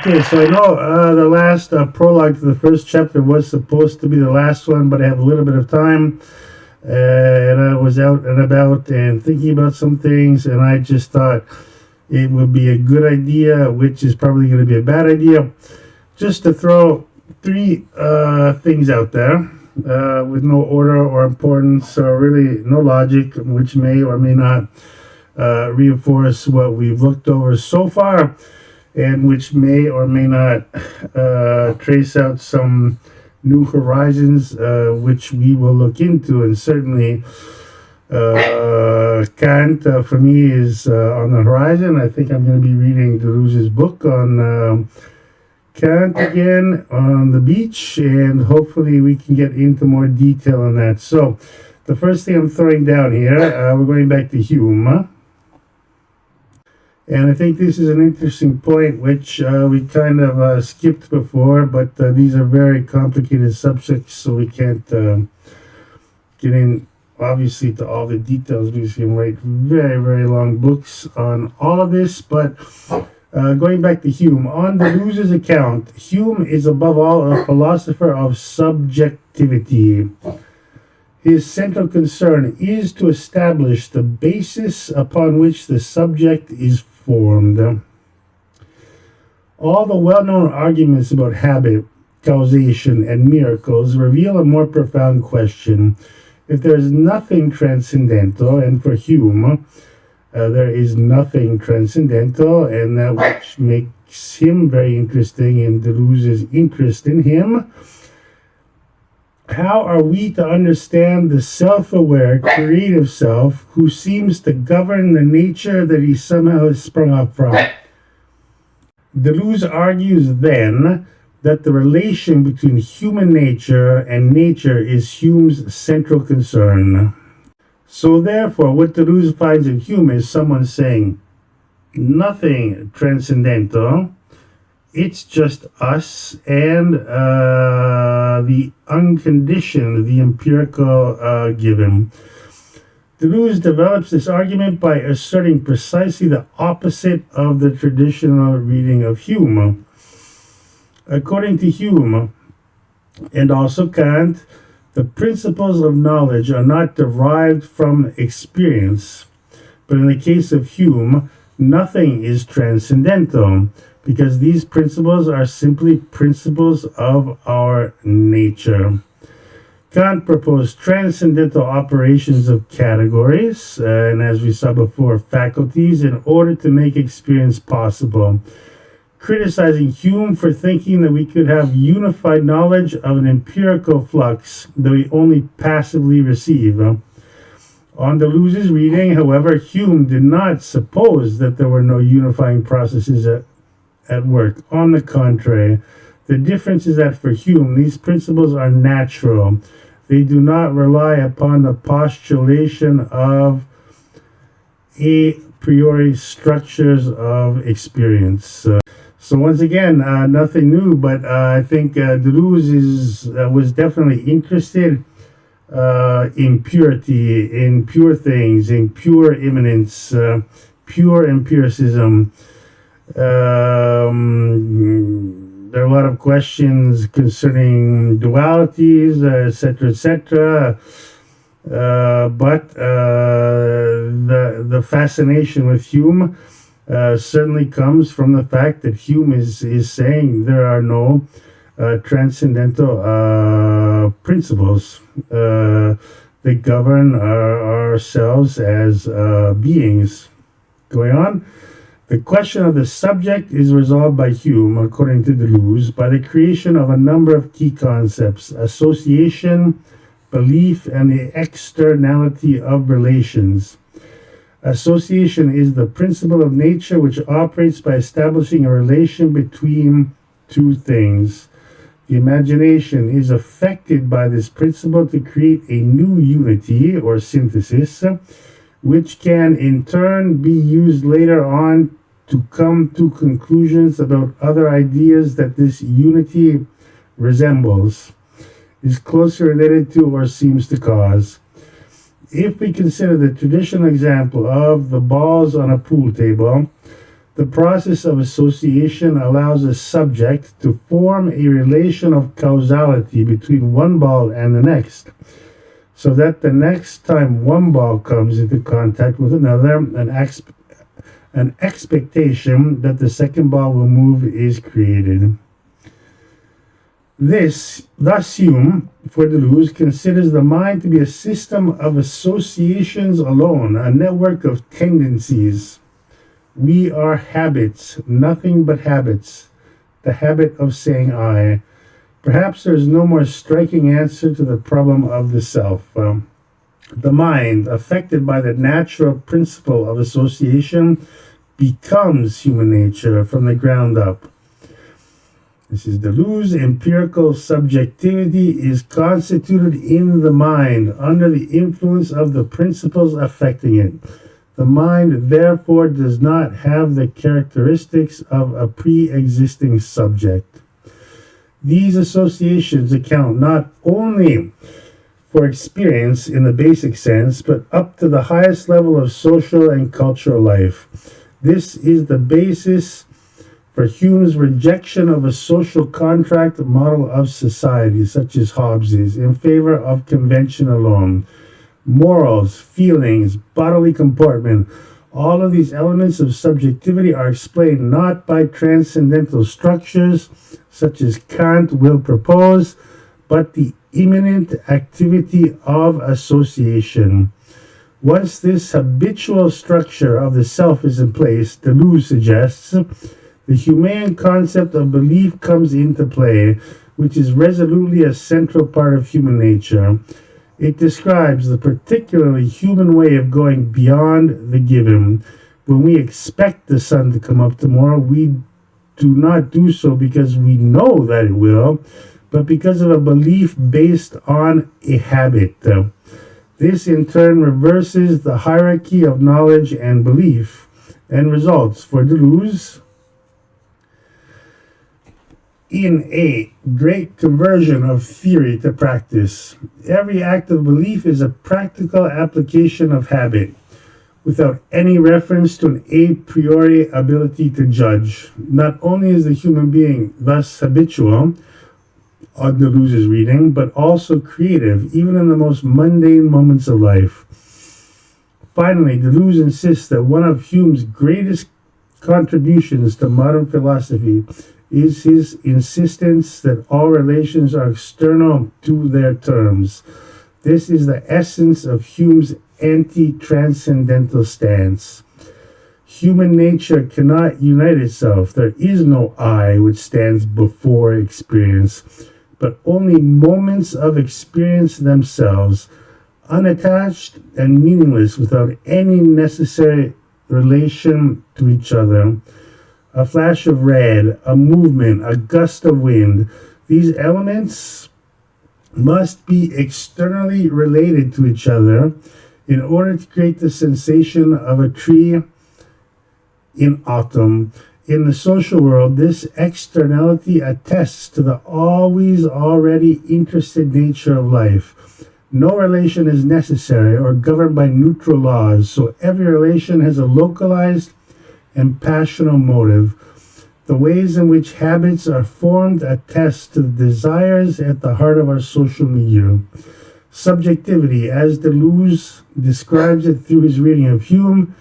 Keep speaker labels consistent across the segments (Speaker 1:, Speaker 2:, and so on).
Speaker 1: Okay, so I know the last prologue to the first chapter was supposed to be the last one, but I have a little bit of time, and I was out and about and thinking about some things, and I just thought it would be a good idea, which is probably going to be a bad idea, just to throw three things out there with no order or importance or really no logic, which may or may not reinforce what we've looked over so far, and which may or may not trace out some new horizons, which we will look into. And certainly Kant, for me, is on the horizon. I think I'm going to be reading Deleuze's book on Kant again on the beach, and hopefully we can get into more detail on that. So the first thing I'm throwing down here, we're going back to Hume. And I think this is an interesting point, which we kind of skipped before, but these are very complicated subjects, so we can't get in, obviously, to all the details, because you can write very, very long books on all of this. But going back to Hume, on Deleuze's account, Hume is above all a philosopher of subjectivity. His central concern is to establish the basis upon which the subject is formed. All the well-known arguments about habit, causation, and miracles reveal a more profound question. If there is nothing transcendental, and for Hume, there is nothing transcendental, and that which makes him very interesting and Deleuze's interest in him, how are we to understand the self-aware, creative self who seems to govern the nature that he somehow has sprung up from? Deleuze argues then that the relation between human nature and nature is Hume's central concern. So therefore, what Deleuze finds in Hume is someone saying, nothing transcendental, it's just us and the unconditioned, the empirical given. Deleuze develops this argument by asserting precisely the opposite of the traditional reading of Hume. According to Hume, and also Kant, the principles of knowledge are not derived from experience. But in the case of Hume, nothing is transcendental, because these principles are simply principles of our nature. Kant proposed transcendental operations of categories, and as we saw before, faculties, in order to make experience possible, criticizing Hume for thinking that we could have unified knowledge of an empirical flux that we only passively receive. On Deleuze's reading, however, Hume did not suppose that there were no unifying processes at work. On the contrary, the difference is that for Hume, these principles are natural. They do not rely upon the postulation of a priori structures of experience. So once again, nothing new, but I think Deleuze was definitely interested in purity, in pure things, in pure immanence, pure empiricism. There are a lot of questions concerning dualities, etc., etc. But the fascination with Hume certainly comes from the fact that Hume is saying there are no transcendental principles that govern ourselves as beings. Going on. The question of the subject is resolved by Hume, according to Deleuze, by the creation of a number of key concepts: association, belief, and the externality of relations. Association is the principle of nature which operates by establishing a relation between two things. The imagination is affected by this principle to create a new unity or synthesis, which can in turn be used later on to come to conclusions about other ideas that this unity resembles, is closely related to, or seems to cause. If we consider the traditional example of the balls on a pool table, The process of association allows a subject to form a relation of causality between one ball and the next, so that the next time one ball comes into contact with another, an expectation that the second ball will move is created. Thus Hume, for Deleuze, considers the mind to be a system of associations alone, a network of tendencies. We are habits, nothing but habits. The habit of saying I. Perhaps there is no more striking answer to the problem of the self. The mind, affected by the natural principle of association, becomes human nature from the ground up. This is Deleuze. Empirical subjectivity is constituted in the mind under the influence of the principles affecting it. The mind, therefore, does not have the characteristics of a pre-existing subject. These associations account not only for experience in the basic sense, but up to the highest level of social and cultural life. This is the basis for Hume's rejection of a social contract model of society, such as Hobbes's, in favor of convention alone. Morals, feelings, bodily comportment, all of these elements of subjectivity are explained not by transcendental structures, such as Kant will propose, but the imminent activity of association. Once this habitual structure of the self is in place, Deleuze suggests, the humane concept of belief comes into play, which is resolutely a central part of human nature. It describes the particularly human way of going beyond the given. When we expect the sun to come up tomorrow, we do not do so because we know that it will, but because of a belief based on a habit. This in turn reverses the hierarchy of knowledge and belief and results for Deleuze in a great conversion of theory to practice. Every act of belief is a practical application of habit, without any reference to an a priori ability to judge. Not only is the human being thus habitual, on Deleuze's reading, but also creative, even in the most mundane moments of life. Finally, Deleuze insists that one of Hume's greatest contributions to modern philosophy is his insistence that all relations are external to their terms. This is the essence of Hume's anti-transcendental stance. Human nature cannot unite itself. There is no I which stands before experience, but only moments of experience themselves, unattached and meaningless without any necessary relation to each other. A flash of red, a movement, a gust of wind. These elements must be externally related to each other in order to create the sensation of a tree in autumn. In the social world, this externality attests to the always already interested nature of life. No relation is necessary or governed by neutral laws, so every relation has a localized and passional motive. The ways in which habits are formed attest to the desires at the heart of our social milieu. Subjectivity, as Deleuze describes it through his reading of Hume,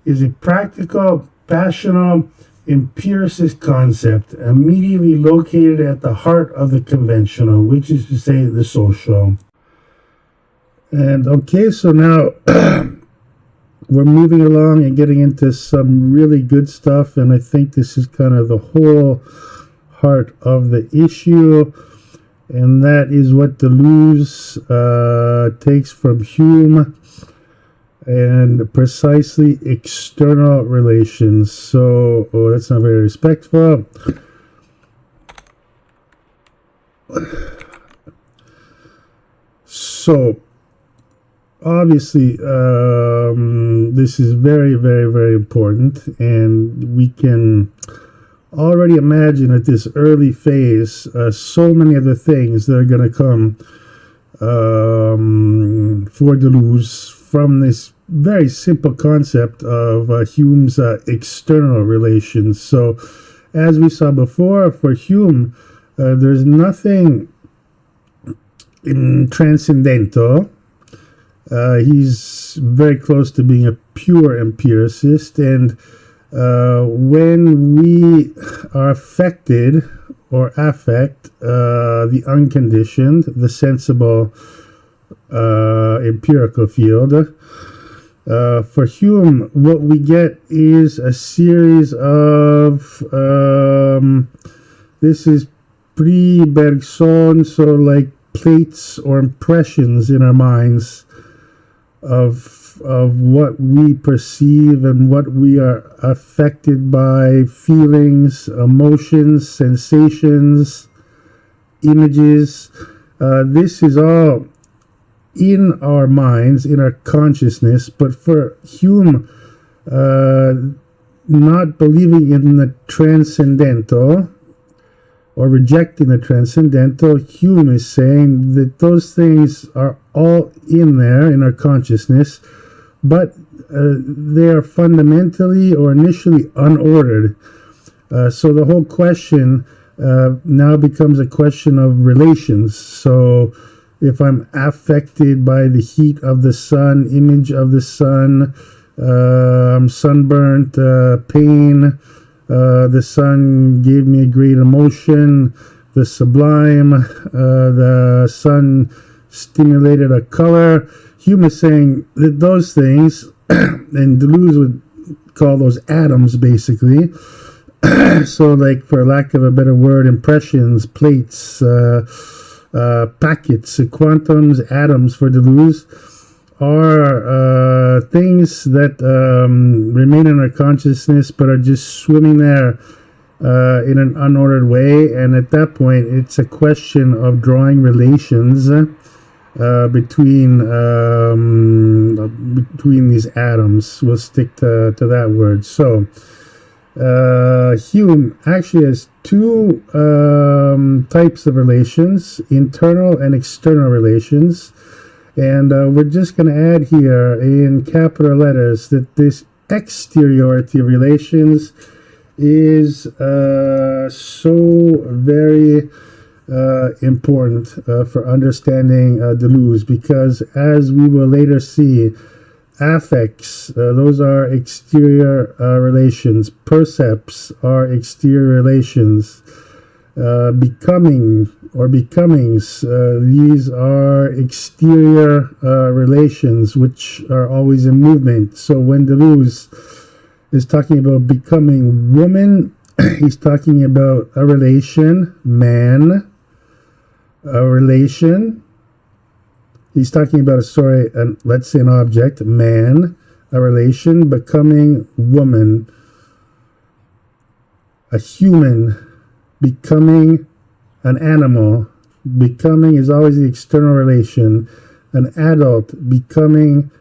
Speaker 1: is a practical, passional, empiricist concept immediately located at the heart of the conventional, which is to say the social. And okay, so now we're moving along and getting into some really good stuff, and I think this is kind of the whole heart of the issue, and that is what Deleuze takes from Hume, and precisely external relations. So, that's not very respectful. So, obviously, this is very, very, very important, and we can already imagine at this early phase so many other things that are going to come for Deleuze from this very simple concept of Hume's external relations. So, as we saw before, for Hume, there's nothing transcendental. He's very close to being a pure empiricist, and when we are affected or affect the unconditioned, the sensible empirical field, for Hume, what we get is a series of, this is pre-Bergson, so like plates or impressions in our minds of what we perceive and what we are affected by, feelings, emotions, sensations, images. This is all in our minds, in our consciousness, but for Hume, not believing in the transcendental or rejecting the transcendental, Hume is saying that those things are all in there in our consciousness, but they are fundamentally or initially unordered. So the whole question now becomes a question of relations. So if I'm affected by the heat of the sun, image of the sun, I'm sunburnt, pain, the sun gave me a great emotion, the sublime, the sun stimulated a color. Hume is saying that those things, and Deleuze would call those atoms basically, so like for lack of a better word, impressions, plates, packets, quantums, atoms for Deleuze are things that remain in our consciousness but are just swimming there in an unordered way, and at that point it's a question of drawing relations between these atoms. We'll stick to that word. So Hume actually has two types of relations, internal and external relations. And we're just going to add here in capital letters that this exteriority of relations is so very important for understanding Deleuze, because as we will later see, affects, those are exterior relations. Percepts are exterior relations. Becoming or becomings, these are exterior relations which are always in movement. So when Deleuze is talking about becoming woman, he's talking about a relation, man, a relation. He's talking about let's say an object, man, a relation, becoming woman, a human, becoming an animal. Becoming is always the external relation. An adult becoming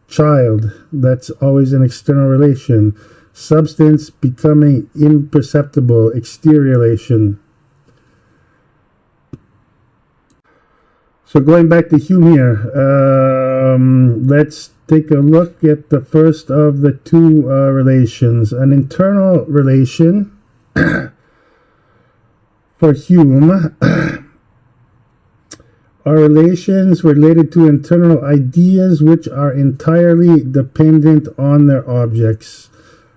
Speaker 1: child, that's always an external relation. Substance becoming imperceptible, exterior relation. So going back to Hume here, let's take a look at the first of the two relations. An internal relation for Hume are relations related to internal ideas which are entirely dependent on their objects.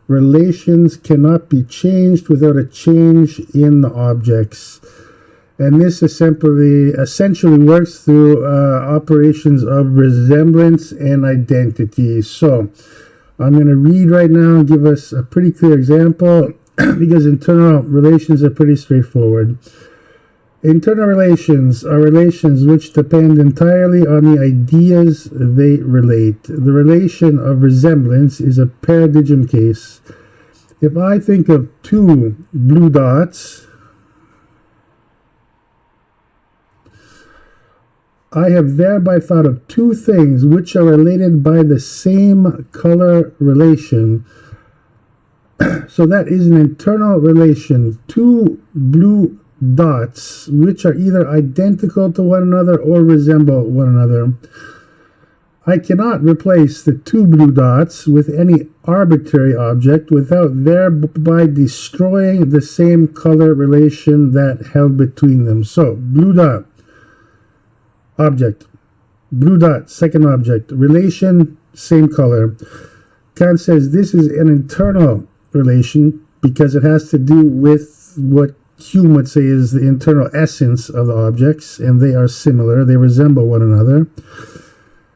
Speaker 1: Relations cannot be changed without a change in the objects. And this essentially works through operations of resemblance and identity. So I'm going to read right now and give us a pretty clear example because internal relations are pretty straightforward. Internal relations are relations which depend entirely on the ideas they relate. The relation of resemblance is a paradigm case. If I think of two blue dots, I have thereby thought of two things which are related by the same color relation. So that is an internal relation. Two blue dots which are either identical to one another or resemble one another. I cannot replace the two blue dots with any arbitrary object without thereby destroying the same color relation that held between them. So, blue dot, object. Blue dot, second object. Relation, same color. Kant says this is an internal relation because it has to do with what Hume would say is the internal essence of the objects, and they are similar. They resemble one another.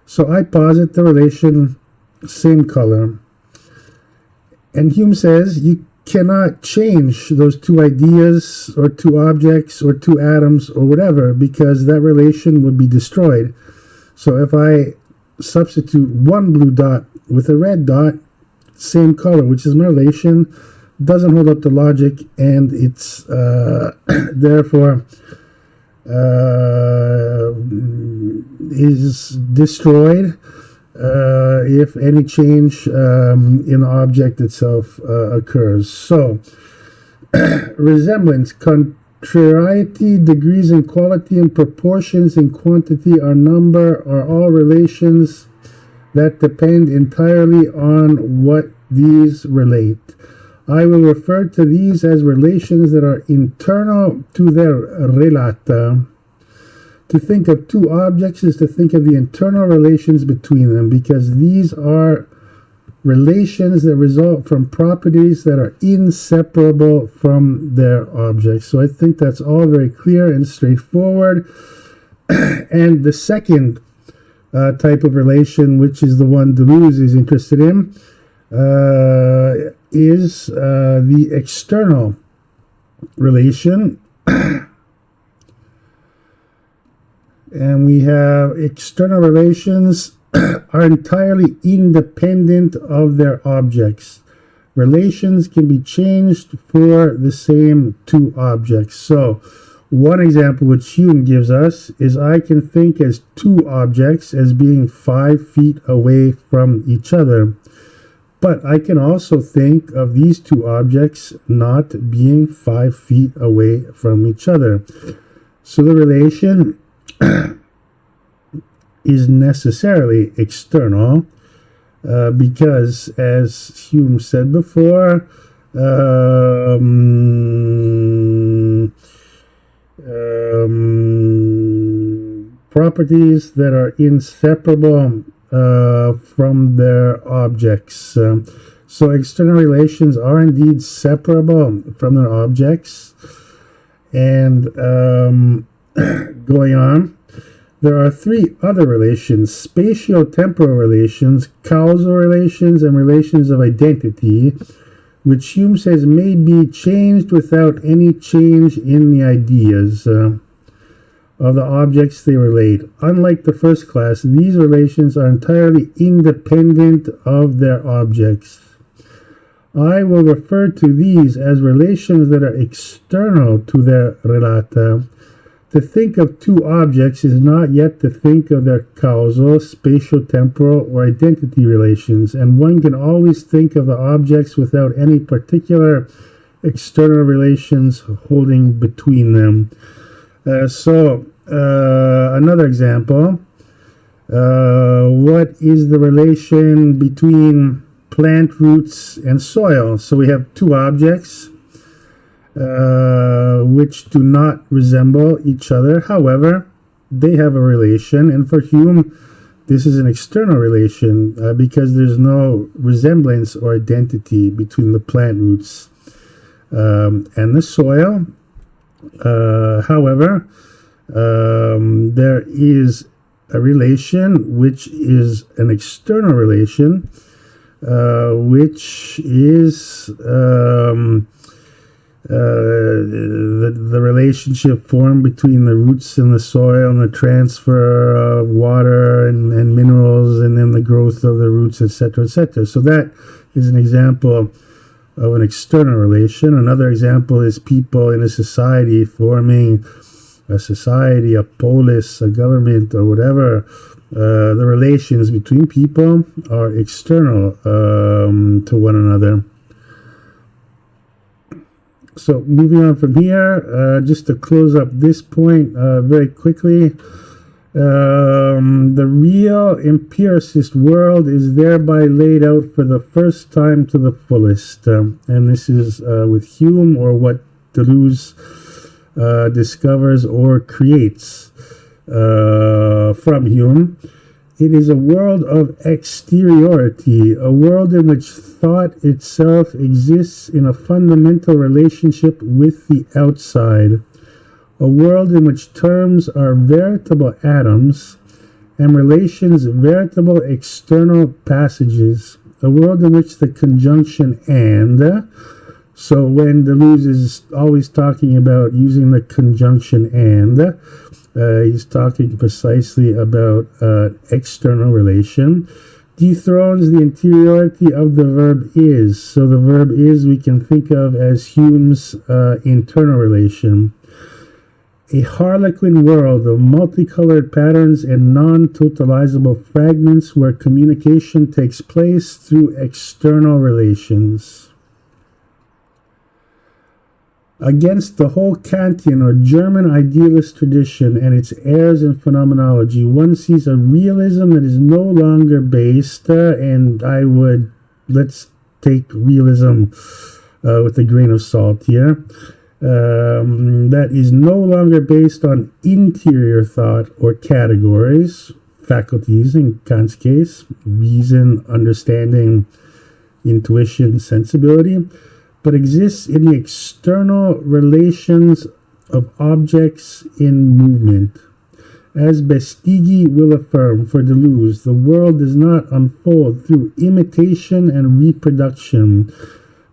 Speaker 1: So I posit the relation same color. And Hume says you cannot change those two ideas or two objects or two atoms or whatever because that relation would be destroyed. So if I substitute one blue dot with a red dot, same color, which is my relation, doesn't hold up to logic, and it's therefore is destroyed if any change in the object itself occurs. So, resemblance, contrariety, degrees in quality, and proportions in quantity or number are all relations that depend entirely on what these relate. I will refer to these as relations that are internal to their relata. To think of two objects is to think of the internal relations between them, because these are relations that result from properties that are inseparable from their objects. So I think that's all very clear and straightforward. And the second type of relation, which is the one Deleuze is interested in, is the external relation. And we have external relations are entirely independent of their objects. Relations can be changed for the same two objects. So one example which Hume gives us is I can think as two objects as being 5 feet away from each other. But I can also think of these two objects not being 5 feet away from each other. So the relation is necessarily external because, as Hume said before, properties that are inseparable from their objects. So external relations are indeed separable from their objects. And going on, there are three other relations: spatio-temporal relations, causal relations, and relations of identity, which Hume says may be changed without any change in the ideas of the objects they relate. Unlike the first class, these relations are entirely independent of their objects. I will refer to these as relations that are external to their relata. To think of two objects is not yet to think of their causal, spatio-temporal, or identity relations, and one can always think of the objects without any particular external relations holding between them. So, another example. What is the relation between plant roots and soil? So we have two objects which do not resemble each other. However, they have a relation, and for Hume, this is an external relation because there's no resemblance or identity between the plant roots and the soil. However, there is a relation which is an external relation, which is the relationship formed between the roots and the soil and the transfer of water and minerals and then the growth of the roots, etc., etc. So that is an example of an external relation. Another example is people in a society forming a society, a polis, a government, or whatever. The relations between people are external to one another. So moving on from here, just to close up this point very quickly, The real empiricist world is thereby laid out for the first time to the fullest. And this is with Hume, or what Deleuze discovers or creates from Hume. It is a world of exteriority, a world in which thought itself exists in a fundamental relationship with the outside, a world in which terms are veritable atoms and relations veritable external passages, a world in which the conjunction and, so when Deleuze is always talking about using the conjunction and, he's talking precisely about external relation, dethrones the interiority of the verb is. So the verb is we can think of as Hume's internal relation. A harlequin world of multicolored patterns and non-totalizable fragments where communication takes place through external relations. Against the whole Kantian or German idealist tradition and its heirs in phenomenology, one sees a realism that is no longer based, and let's take realism with a grain of salt here, that is no longer based on interior thought or categories, faculties in Kant's case, reason, understanding, intuition, sensibility, but exists in the external relations of objects in movement. As Bestige will affirm for Deleuze, the world does not unfold through imitation and reproduction,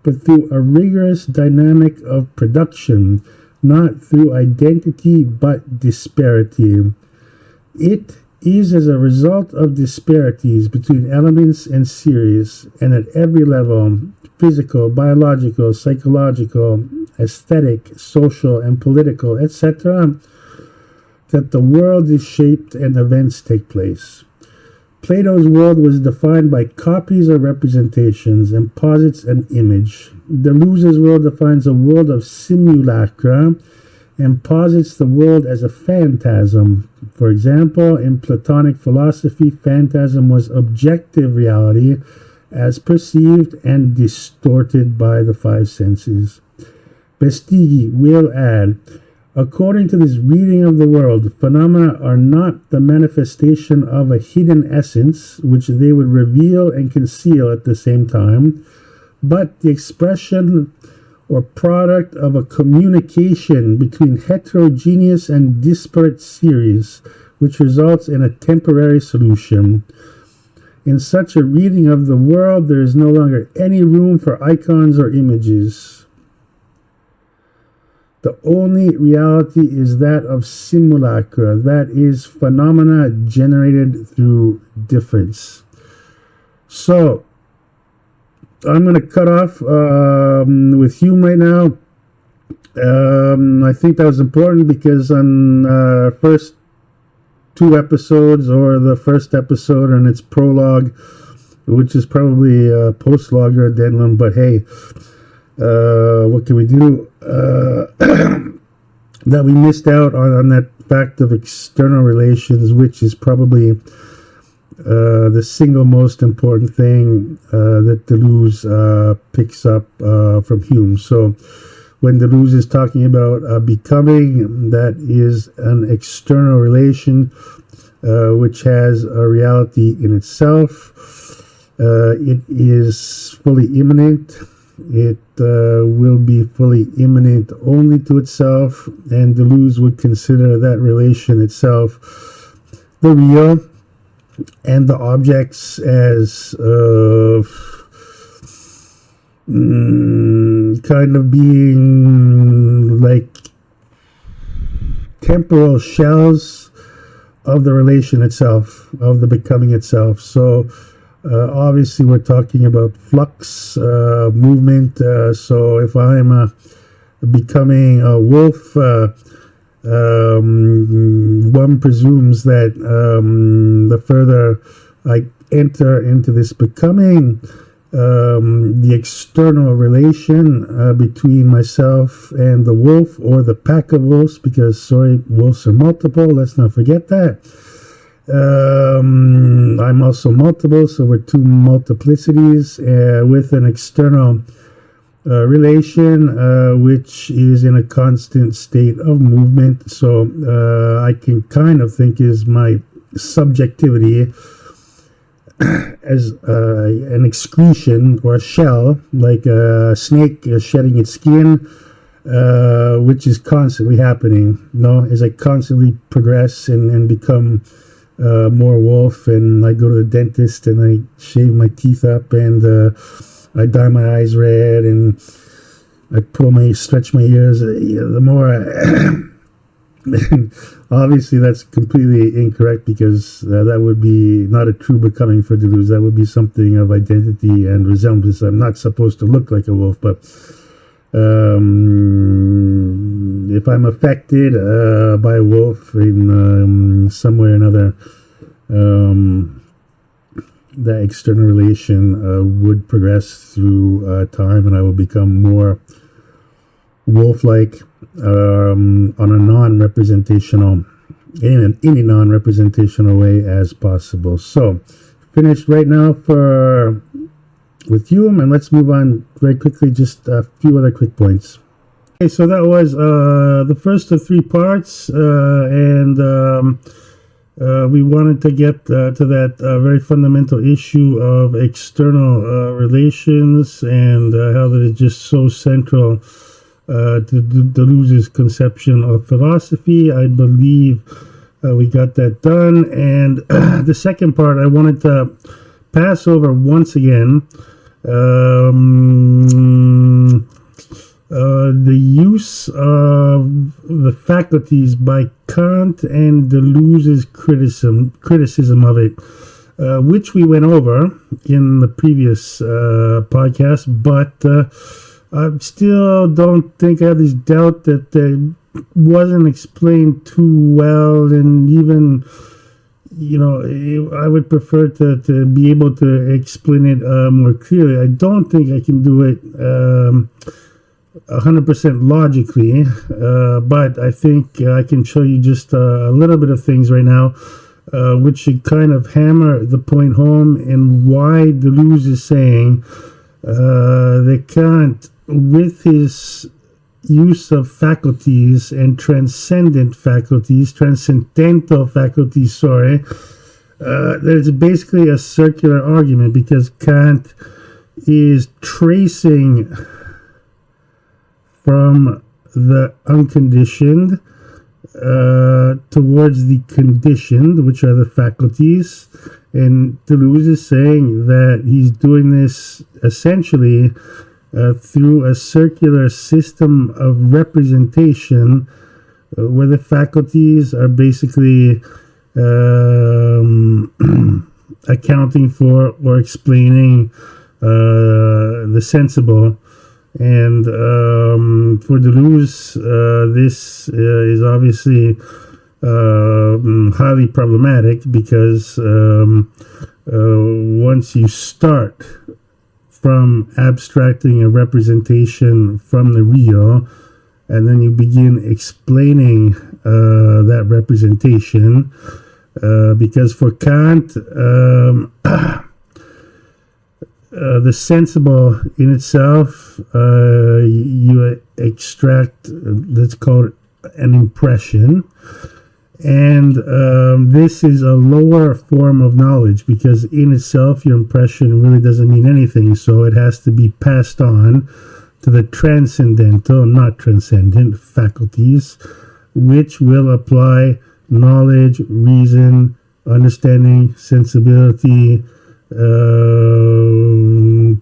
Speaker 1: but through a rigorous dynamic of production, not through identity but disparity. It is as a result of disparities between elements and series, and at every level, physical, biological, psychological, aesthetic, social, and political, etc., that the world is shaped and events take place. Plato's world was defined by copies or representations and posits an image. Deleuze's world defines a world of simulacra and posits the world as a phantasm. For example, in Platonic philosophy, phantasm was objective reality as perceived and distorted by the five senses. Bestige will add, according to this reading of the world, phenomena are not the manifestation of a hidden essence, which they would reveal and conceal at the same time, but the expression or product of a communication between heterogeneous and disparate series, which results in a temporary solution. In such a reading of the world, there is no longer any room for icons or images. The only reality is that of simulacra, that is, phenomena generated through difference. So, I'm going to cut off with Hume right now. I think that was important because on first two episodes, or the first episode and its prologue, which is probably a post-log or addendum, but hey, what can we do? That we missed out on that fact of external relations, which is probably the single most important thing that Deleuze picks up from Hume. So when Deleuze is talking about becoming, that is an external relation which has a reality in itself. It is fully immanent. It will be fully immanent only to itself, and Deleuze would consider that relation itself the real, and the objects as kind of being like temporal shells of the relation itself, of the becoming itself. So obviously we're talking about flux, movement. So if I'm becoming a wolf, one presumes that the further I enter into this becoming, the external relation between myself and the wolf, or the pack of wolves, because, wolves are multiple, let's not forget that. I'm also multiple, so we're two multiplicities with an external relation, which is in a constant state of movement. So I can kind of think is my subjectivity as an excretion or a shell, like a snake shedding its skin, which is constantly happening. As I constantly progress and become more wolf, and I go to the dentist and I shave my teeth up, and I dye my eyes red, and I stretch my ears. The more, obviously, that's completely incorrect, because that would be not a true becoming for Deleuze. That would be something of identity and resemblance. I'm not supposed to look like a wolf, but if I'm affected by a wolf in some way or another, that external relation would progress through time, and I will become more wolf-like on a non-representational, in a non-representational way as possible. So, finished right now with Hume, and let's move on very quickly, just a few other quick points. Okay, so that was the first of three parts, and we wanted to get to that very fundamental issue of external relations, and how that is just so central to Deleuze's conception of philosophy. I believe we got that done, and the second part I wanted to pass over once again. The use of the faculties by Kant and Deleuze's criticism of it, which we went over in the previous podcast, but I still don't think I have this doubt that it wasn't explained too well, and even, I would prefer to be able to explain it more clearly. I don't think I can do it 100% logically, but I think I can show you just a little bit of things right now, which should kind of hammer the point home, and why Deleuze is saying that Kant, with his use of faculties and transcendental faculties, there's basically a circular argument, because Kant is tracing from the unconditioned towards the conditioned, which are the faculties, and Deleuze is saying that he's doing this essentially through a circular system of representation, where the faculties are basically accounting for or explaining the sensible. And for Deleuze, this is obviously highly problematic, because once you start from abstracting a representation from the real, and then you begin explaining that representation, because for Kant, the sensible in itself, you extract, let's call it an impression, and this is a lower form of knowledge, because in itself your impression really doesn't mean anything, so it has to be passed on to the transcendental, not transcendent, faculties, which will apply knowledge, reason, understanding, sensibility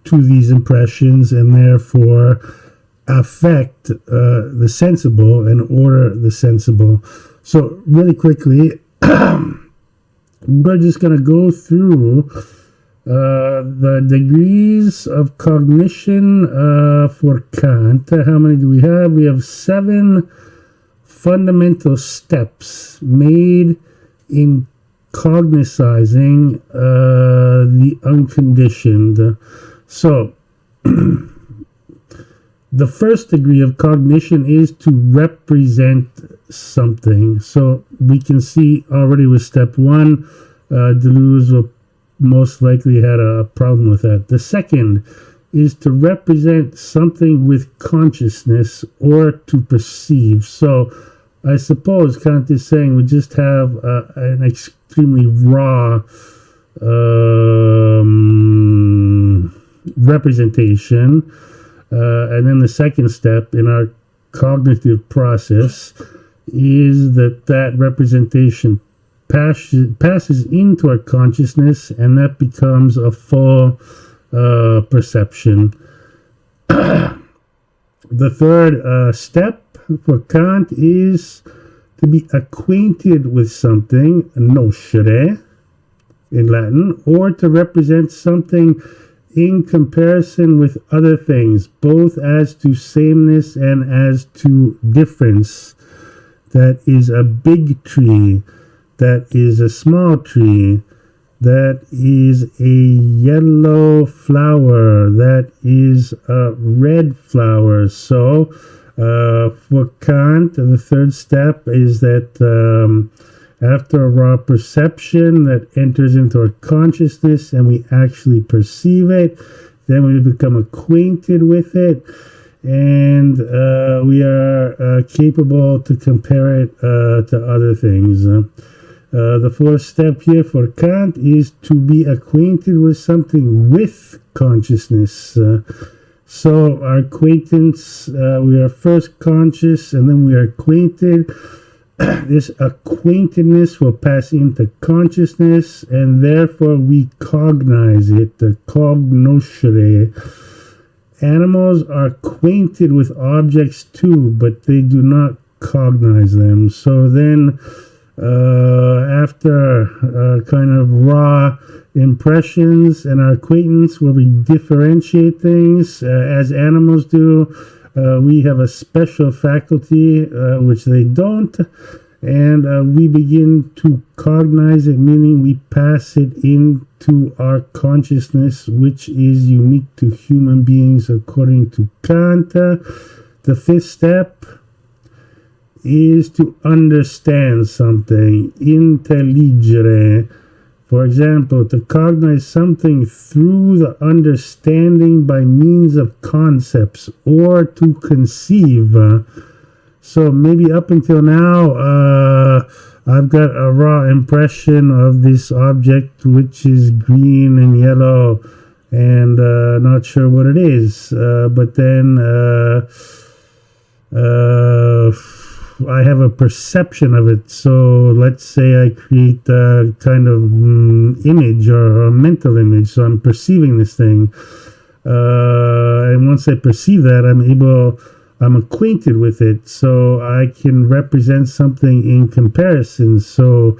Speaker 1: to these impressions, and therefore affect the sensible and order the sensible. So really quickly, we're just going to go through the degrees of cognition for Kant. How many do we have? We have 7 fundamental steps made in cognizing the unconditioned. So, the first degree of cognition is to represent something. So we can see already with step one, Deleuze will most likely had a problem with that. The second is to represent something with consciousness or to perceive. So I suppose Kant is saying we just have an extremely raw representation. And then the second step in our cognitive process is that representation passes into our consciousness, and that becomes a full perception. The third step for Kant is to be acquainted with something, noscere in Latin, or to represent something in comparison with other things, both as to sameness and as to difference. That is a big tree, that is a small tree, that is a yellow flower, that is a red flower. So for Kant, the third step is that after a raw perception that enters into our consciousness and we actually perceive it, then we become acquainted with it, and we are capable to compare it to other things. The fourth step here for Kant is to be acquainted with something with consciousness. So our acquaintance, we are first conscious and then we are acquainted. This acquaintedness will pass into consciousness, and therefore we cognize it, the cognoscere. Animals are acquainted with objects too, but they do not cognize them. So then after kind of raw impressions and our acquaintance where we differentiate things as animals do, we have a special faculty which they don't, and we begin to cognize it, meaning we pass it into our consciousness, which is unique to human beings according to Kant. The fifth step is to understand something, intelligere. For example, to cognize something through the understanding by means of concepts, or to conceive. So maybe up until now, I've got a raw impression of this object which is green and yellow, and not sure what it is. But then I have a perception of it. So let's say I create a kind of image or a mental image. So I'm perceiving this thing. And once I perceive that, I'm acquainted with it. So I can represent something in comparison. So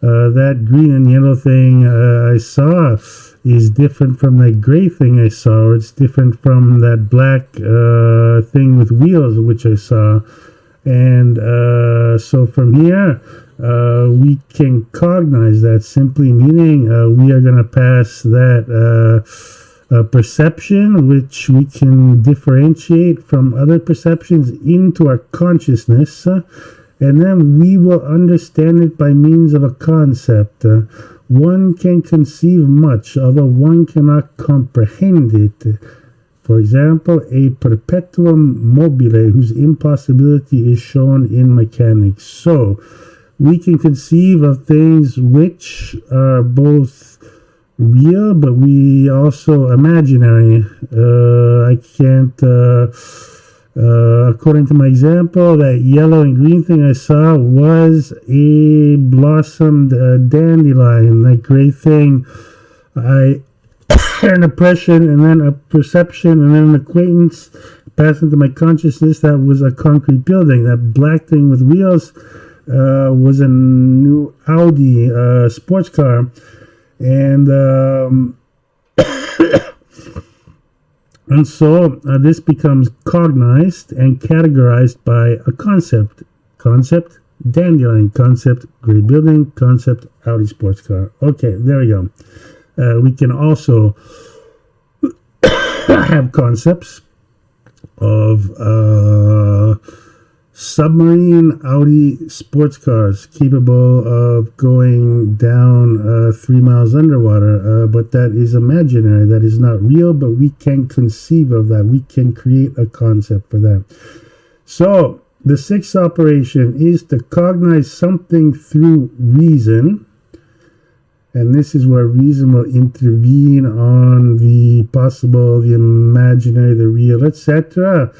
Speaker 1: that green and yellow thing I saw is different from that gray thing I saw, or it's different from that black thing with wheels which I saw. And so from here, we can cognize that, simply meaning we are going to pass that perception, which we can differentiate from other perceptions, into our consciousness, and then we will understand it by means of a concept. One can conceive much, although one cannot comprehend it. For example, a perpetuum mobile whose impossibility is shown in mechanics. So we can conceive of things which are both real, but we also imaginary. I can't, according to my example, that yellow and green thing I saw was a blossomed dandelion. That gray thing, I an impression, and then a perception, and then an acquaintance passed into my consciousness. That was a concrete building. That black thing with wheels was a new Audi sports car, and and so this becomes cognized and categorized by a concept. Concept, dandelion. Concept, gray building. Concept, Audi sports car. Okay, there we go. We can also have concepts of submarine Audi sports cars capable of going down 3 miles underwater, but that is imaginary. That is not real, but we can conceive of that. We can create a concept for that. So the sixth operation is to cognize something through reason. And this is where reason will intervene on the possible, the imaginary, the real, etc.,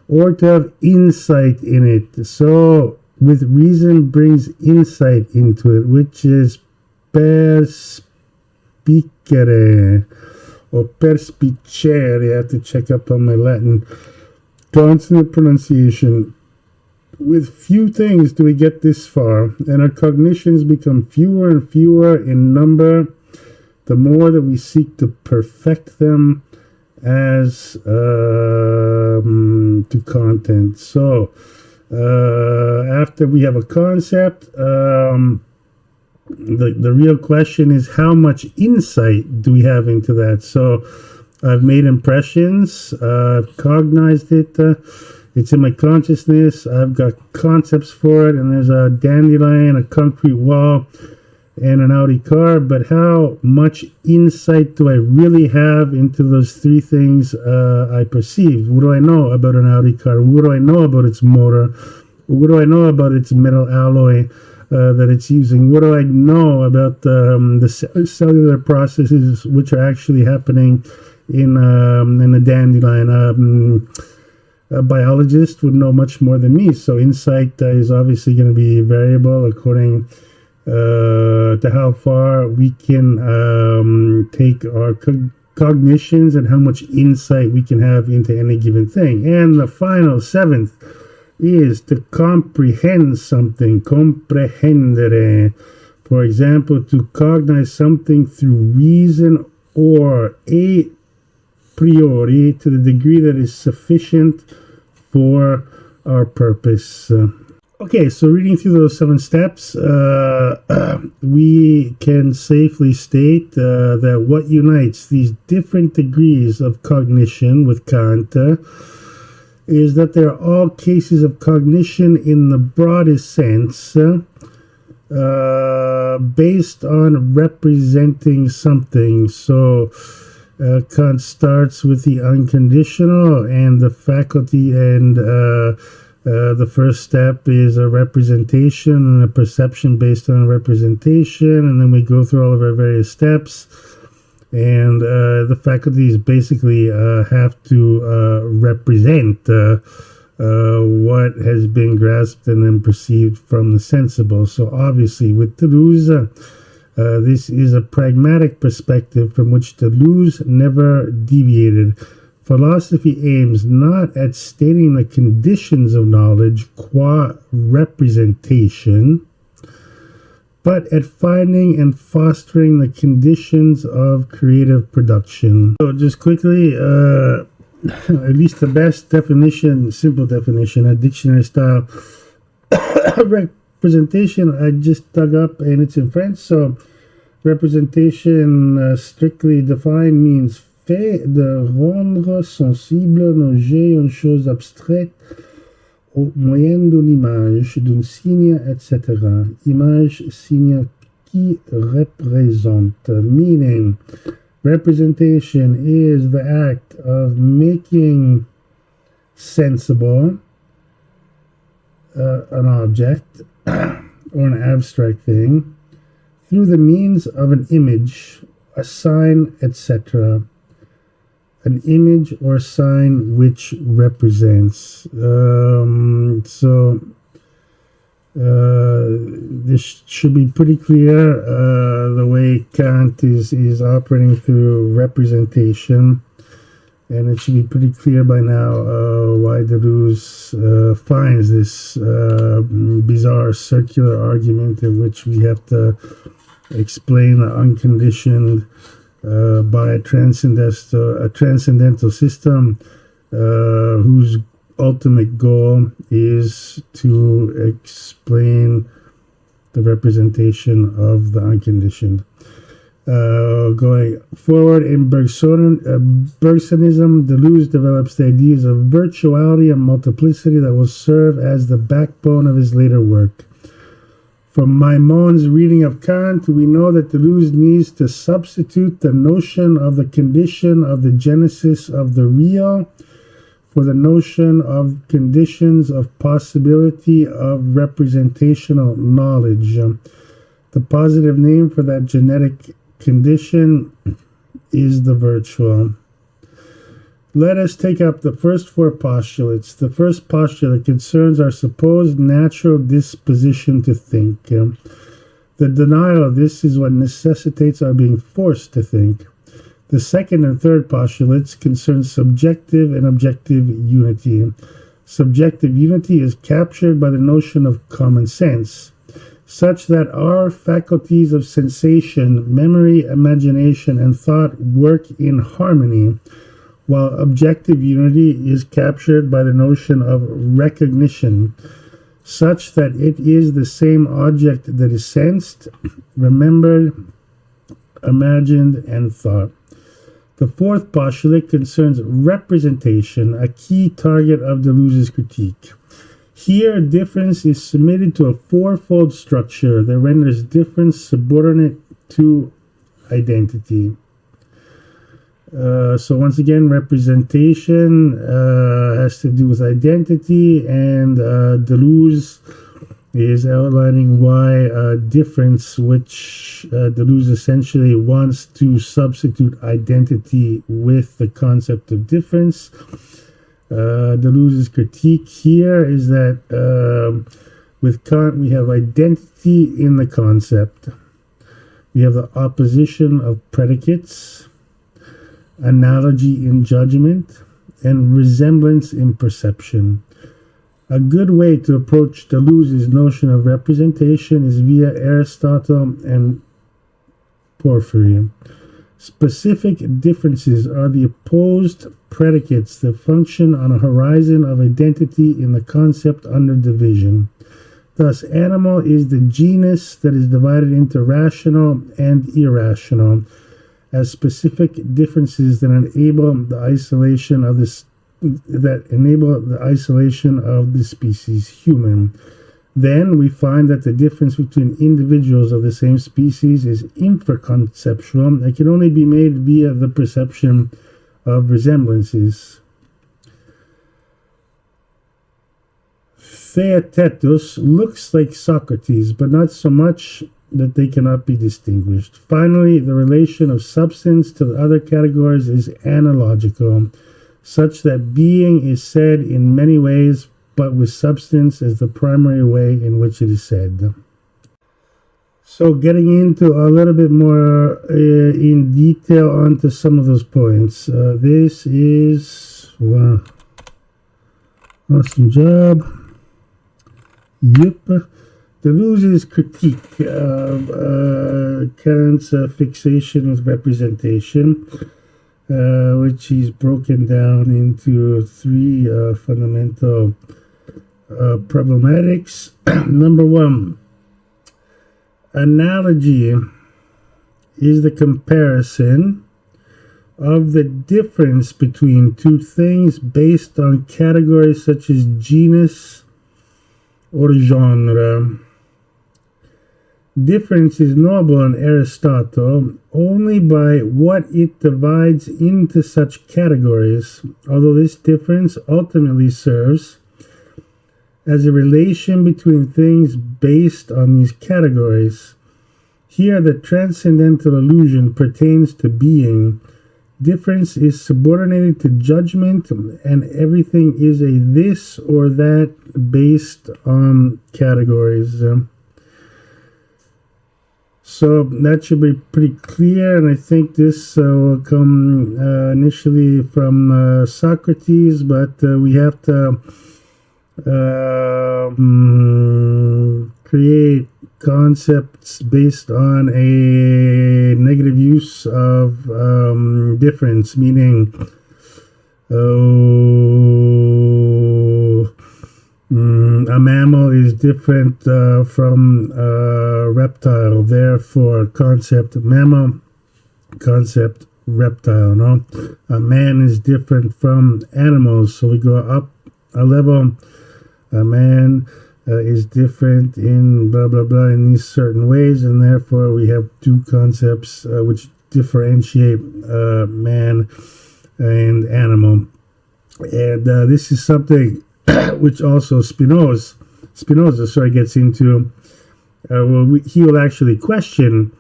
Speaker 1: or to have insight in it. So, with reason brings insight into it, which is perspicere, or perspicere. I have to check up on my Latin consonant pronunciation. With few things do we get this far, and our cognitions become fewer and fewer in number, the more that we seek to perfect them as to content. So, after we have a concept, the real question is how much insight do we have into that? So, I've made impressions, I've cognized it, it's in my consciousness. I've got concepts for it, and there's a dandelion, a concrete wall, and an Audi car. But how much insight do I really have into those three things I perceived? What do I know about an Audi car? What do I know about its motor? What do I know about its metal alloy that it's using? What do I know about the cellular processes which are actually happening in a dandelion? A biologist would know much more than me, so insight is obviously going to be variable according to how far we can take our cognitions and how much insight we can have into any given thing. And the final, seventh, is to comprehend something, comprehendere. For example, to cognize something through reason or a priori to the degree that is sufficient for our purpose. Okay, so reading through those 7 steps, we can safely state that what unites these different degrees of cognition with Kant is that they're all cases of cognition in the broadest sense, based on representing something. So Kant starts with the unconditional and the faculty, and the first step is a representation and a perception based on a representation, and then we go through all of our various steps, and the faculties basically have to represent what has been grasped and then perceived from the sensible. So obviously with Deleuze, this is a pragmatic perspective from which Deleuze never deviated. Philosophy aims not at stating the conditions of knowledge qua representation, but at finding and fostering the conditions of creative production. So just quickly, at least the best definition, simple definition, a dictionary style representation I just dug up, and it's in French. So representation, strictly defined, means fait de rendre sensible un objet, une chose abstraite au moyen d'une image, d'un signe, etc. Image, signe qui représente, meaning representation is the act of making sensible an object or an abstract thing through the means of an image, a sign, etc. An image or sign which represents. This should be pretty clear, the way Kant is operating through representation, and it should be pretty clear by now why Deleuze finds this bizarre circular argument in which we have to explain the unconditioned by a transcendental system whose ultimate goal is to explain the representation of the unconditioned. Going forward in Bergsonism, Deleuze develops the ideas of virtuality and multiplicity that will serve as the backbone of his later work. From Maimon's reading of Kant, we know that Deleuze needs to substitute the notion of the condition of the genesis of the real for the notion of conditions of possibility of representational knowledge. The positive name for that genetic condition is the virtual. Let us take up the first four postulates. The first postulate concerns our supposed natural disposition to think. The denial of this is what necessitates our being forced to think. The second and third postulates concern subjective and objective unity. Subjective unity is captured by the notion of common sense, such that our faculties of sensation, memory, imagination, and thought work in harmony, while objective unity is captured by the notion of recognition, such that it is the same object that is sensed, remembered, imagined, and thought. The fourth postulate concerns representation, a key target of Deleuze's critique. Here, difference is submitted to a fourfold structure that renders difference subordinate to identity. So once again, representation has to do with identity, and Deleuze is outlining why difference, which Deleuze essentially wants to substitute identity with the concept of difference. Deleuze's critique here is that with Kant we have identity in the concept. We have the opposition of predicates, analogy in judgment, and resemblance in perception. A good way to approach Deleuze's notion of representation is via Aristotle and Porphyry. Specific differences are the opposed predicates that function on a horizon of identity in the concept under division. Thus, animal is the genus that is divided into rational and irrational, as specific differences that enable the isolation of the species human. Then we find that the difference between individuals of the same species is infraconceptual and can only be made via the perception of resemblances. Theaetetus looks like Socrates, but not so much that they cannot be distinguished. Finally, the relation of substance to the other categories is analogical, such that being is said in many ways, but with substance as the primary way in which it is said. So getting into a little bit more in detail onto some of those points. This is, wow, awesome job. Yep. Deleuze's critique of Kant's fixation with representation, which he's broken down into three fundamental problematics. Number one, analogy is the comparison of the difference between two things based on categories such as genus or genre. Difference is knowable in Aristotle only by what it divides into such categories, although this difference ultimately serves as a relation between things based on these categories. Here, the transcendental illusion pertains to being. Difference is subordinated to judgment, and everything is a this or that based on categories. So that should be pretty clear, and I think this will come initially from Socrates, but we have to create concepts based on a negative use of difference, meaning a mammal is different from a reptile. Therefore, concept mammal concept reptile. No, a man is different from animals, so we go up a level. A man is different in blah blah blah in these certain ways, and therefore we have two concepts which differentiate man and animal. And this is something which also Spinoza gets into. He will actually question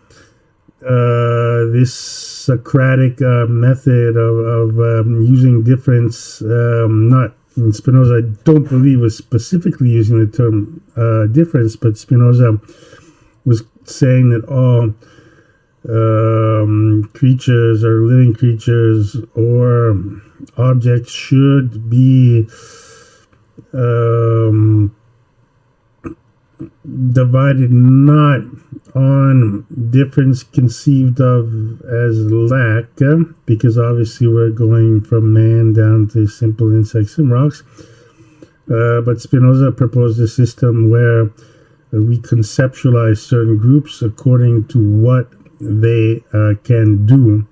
Speaker 1: this Socratic method of using difference. Not Spinoza, I don't believe, was specifically using the term difference, but Spinoza was saying that all creatures or living creatures or objects should be divided not on difference conceived of as lack, because obviously we're going from man down to simple insects and rocks, but Spinoza proposed a system where we conceptualize certain groups according to what they can do.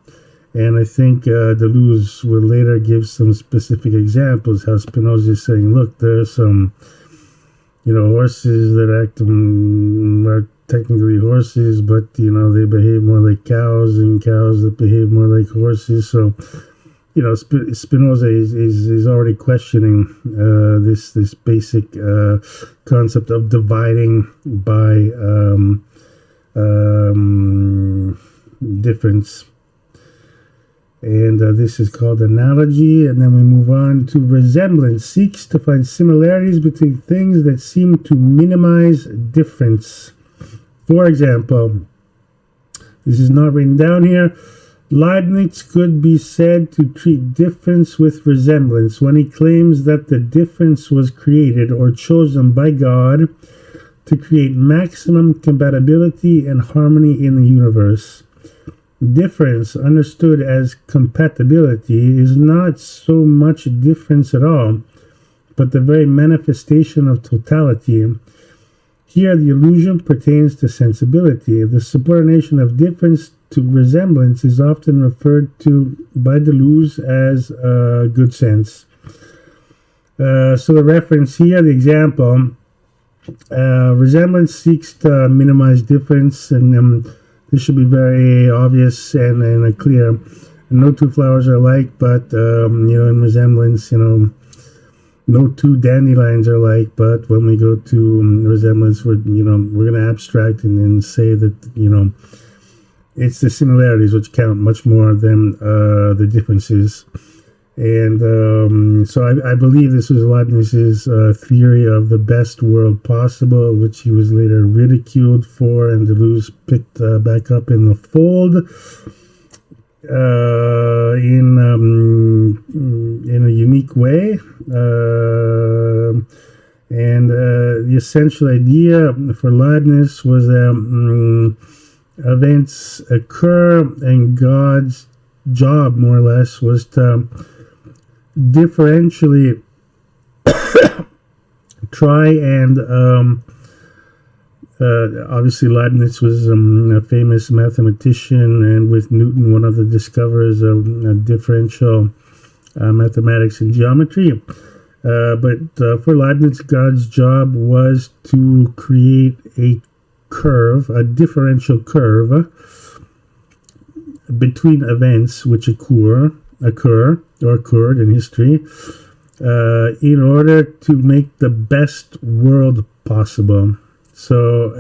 Speaker 1: And I think Deleuze will later give some specific examples how Spinoza is saying, look, there are some horses that are technically horses, but they behave more like cows, and cows that behave more like horses. So Spinoza is already questioning this basic concept of dividing by difference. And this is called analogy. And then we move on to resemblance. Seeks to find similarities between things that seem to minimize difference. For example, this is not written down here. Leibniz could be said to treat difference with resemblance when he claims that the difference was created or chosen by God to create maximum compatibility and harmony in the universe. Difference, understood as compatibility, is not so much difference at all, but the very manifestation of totality. Here the illusion pertains to sensibility. The subordination of difference to resemblance is often referred to by Deleuze as good sense. So the reference here, the example, resemblance seeks to minimize difference, and this should be very obvious and clear. No two flowers are alike, but in resemblance, no two dandelions are alike. But when we go to resemblance, we're going to abstract and say that it's the similarities which count much more than the differences. And so I believe this was Leibniz's theory of the best world possible, which he was later ridiculed for, and Deleuze picked back up in the fold in a unique way. And the essential idea for Leibniz was that events occur, and God's job, more or less, was to differentially try and obviously Leibniz was a famous mathematician, and with Newton one of the discoverers of differential mathematics and geometry. But for Leibniz, God's job was to create a curve, a differential curve between events which occurred in history, in order to make the best world possible. So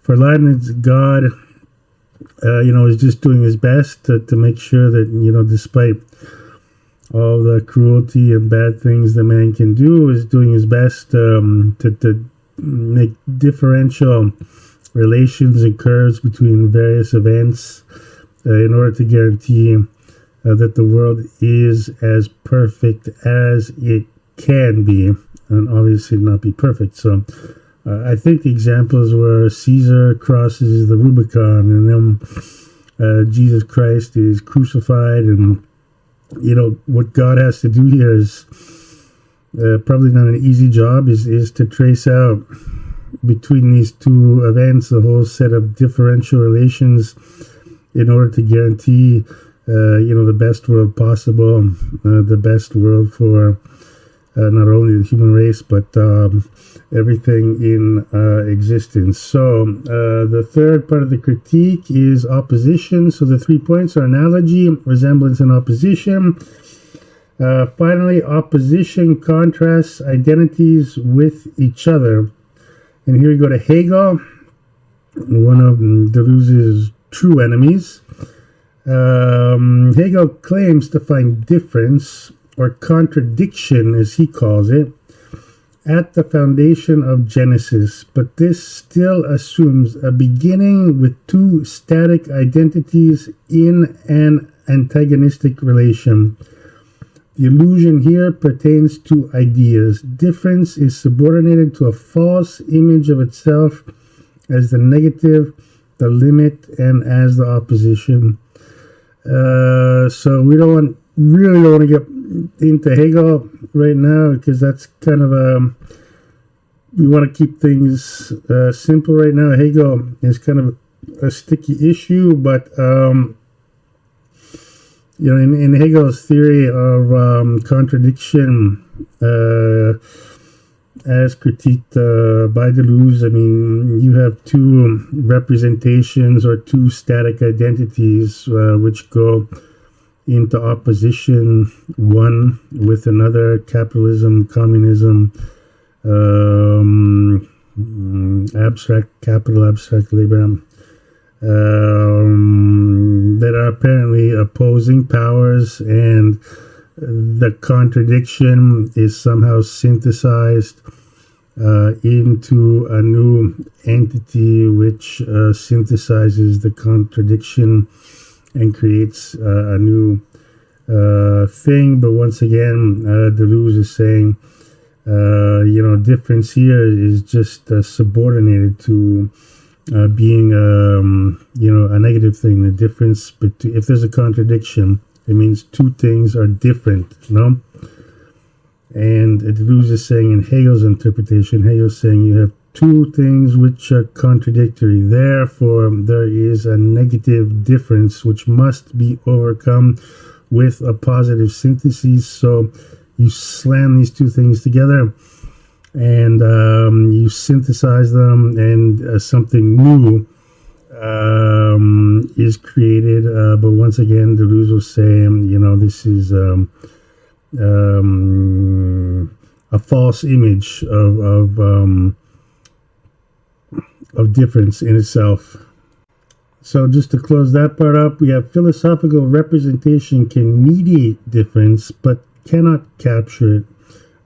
Speaker 1: for Leibniz, God, is just doing his best to make sure that, despite all the cruelty and bad things the man can do, is doing his best to make differential relations and curves between various events in order to guarantee that the world is as perfect as it can be, and obviously not be perfect. So I think the examples were Caesar crosses the Rubicon, and then Jesus Christ is crucified, and what God has to do here is probably not an easy job, is to trace out between these two events a whole set of differential relations in order to guarantee, the best world possible, the best world for not only the human race, but everything in existence. So the third part of the critique is opposition. So the 3 points are analogy, resemblance, and opposition. Finally, opposition contrasts identities with each other. And here we go to Hegel, one of Deleuze's true enemies. Hegel claims to find difference, or contradiction as he calls it, at the foundation of Genesis, but this still assumes a beginning with two static identities in an antagonistic relation. The illusion here pertains to ideas. Difference is subordinated to a false image of itself as the negative, the limit, and as the opposition. So we really don't want to get into Hegel right now, because that's kind of we want to keep things simple right now. Hegel is kind of a sticky issue, but in Hegel's theory of contradiction, as critiqued by Deleuze, I mean, you have two representations or two static identities which go into opposition, one with another: capitalism, communism, abstract capital, abstract labor, that are apparently opposing powers, and the contradiction is somehow synthesized into a new entity which synthesizes the contradiction and creates a new thing. But once again, Deleuze is saying, difference here is just subordinated to being, a negative thing. The difference between, if there's a contradiction, it means two things are different, And Deleuze is saying, in Hegel's interpretation, Hegel's saying you have two things which are contradictory. Therefore, there is a negative difference which must be overcome with a positive synthesis. So you slam these two things together and you synthesize them, and something new is created. But once again, Deleuze was saying, this is a false image of difference in itself. So just to close that part up, we have philosophical representation can mediate difference but cannot capture it.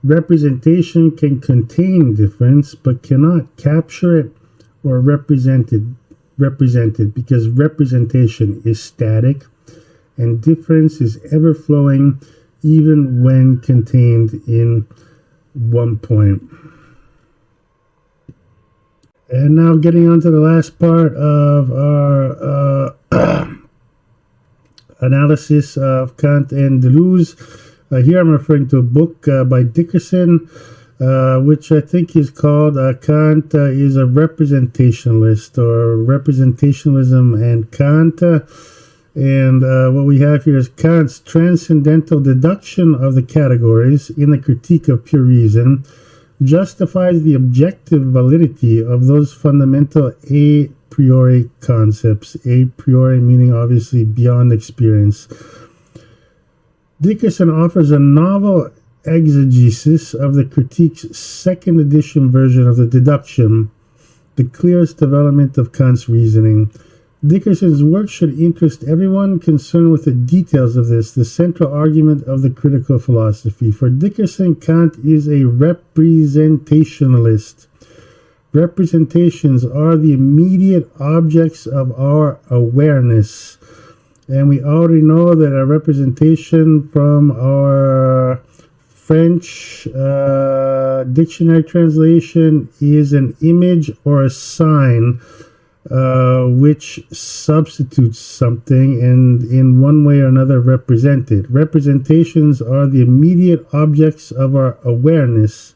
Speaker 1: Representation can contain difference but cannot capture it or represent it, because representation is static and difference is ever flowing, even when contained in one point. And now getting on to the last part of our analysis of Kant and Deleuze. Here I'm referring to a book by Dickerson, which I think is called Kant is a Representationalist, or Representationalism and Kant. And what we have here is Kant's transcendental deduction of the categories in the Critique of Pure Reason justifies the objective validity of those fundamental a priori concepts. A priori meaning obviously beyond experience. Dickerson offers a novel exegesis of the Critique's second edition version of the deduction, the clearest development of Kant's reasoning. Dickerson's work should interest everyone concerned with the details of this, the central argument of the critical philosophy. For Dickerson, Kant is a representationalist. Representations are the immediate objects of our awareness. And we already know that a representation from our French dictionary translation is an image or a sign which substitutes something and in one way or another represented. Representations are the immediate objects of our awareness.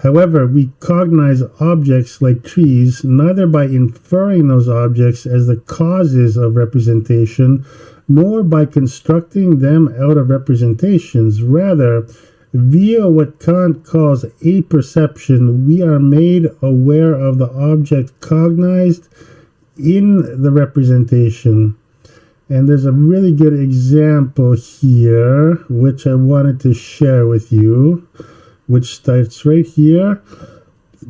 Speaker 1: However, we cognize objects like trees neither by inferring those objects as the causes of representation, nor by constructing them out of representations. Rather, via what Kant calls apperception, we are made aware of the object cognized in the representation. And there's a really good example here, which I wanted to share with you, which starts right here.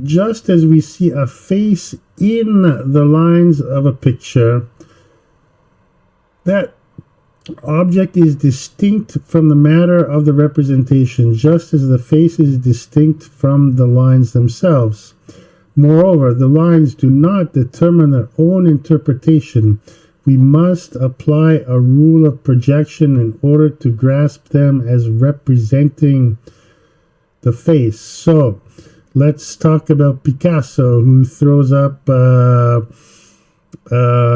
Speaker 1: Just as we see a face in the lines of a picture, that object is distinct from the matter of the representation, just as the face is distinct from the lines themselves. Moreover, the lines do not determine their own interpretation. We must apply a rule of projection in order to grasp them as representing the face. So, let's talk about Picasso, who throws up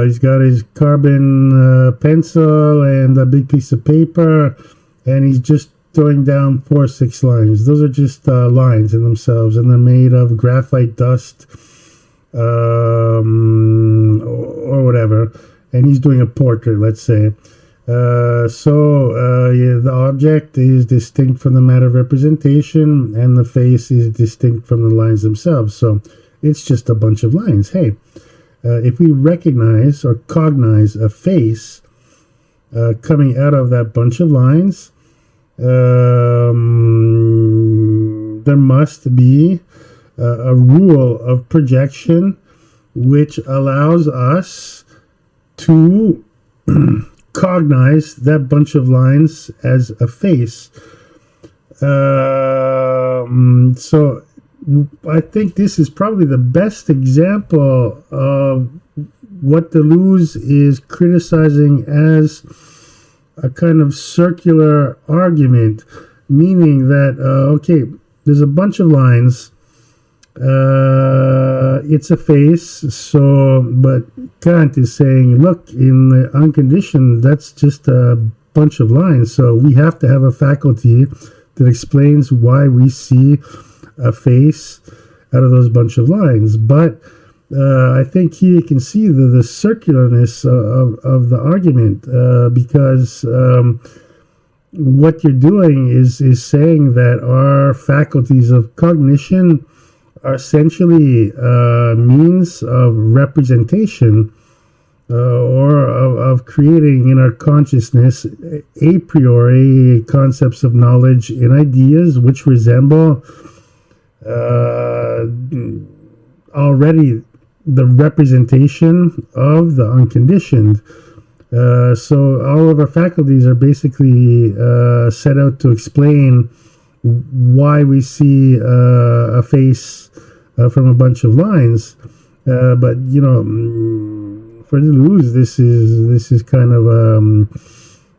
Speaker 1: he's got his carbon pencil and a big piece of paper, and he's just throwing down 4 or 6 lines. Those are just lines in themselves, and they're made of graphite dust or whatever. And he's doing a portrait, let's say. The object is distinct from the matter of representation, and the face is distinct from the lines themselves. So it's just a bunch of lines. Hey, if we recognize or cognize a face coming out of that bunch of lines, there must be a rule of projection which allows us to cognize that bunch of lines as a face. So I think this is probably the best example of what Deleuze is criticizing as a kind of circular argument, meaning that, okay, there's a bunch of lines, it's a face, but Kant is saying, look, in the unconditioned, that's just a bunch of lines, so we have to have a faculty that explains why we see a face out of those bunch of lines. But I think here you can see the circularness of the argument, because what you're doing is saying that our faculties of cognition are essentially means of representation or of creating in our consciousness a priori concepts of knowledge and ideas which resemble already the representation of the unconditioned. So all of our faculties are basically set out to explain why we see a face from a bunch of lines. But you know, for Deleuze, this is kind of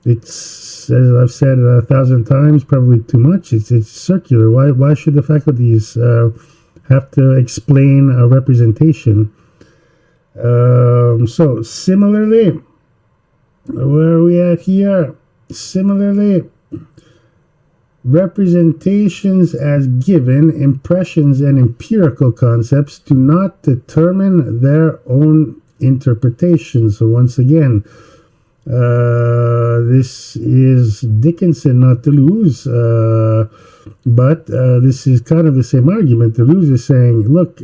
Speaker 1: it's, as I've said 1,000 times, probably too much. It's circular. Why should the faculties have to explain a representation? So similarly, where are we at here? Similarly, representations as given, impressions, and empirical concepts do not determine their own interpretation. So once again, this is Dickinson, not Deleuze, but this is kind of the same argument. Deleuze is saying, look,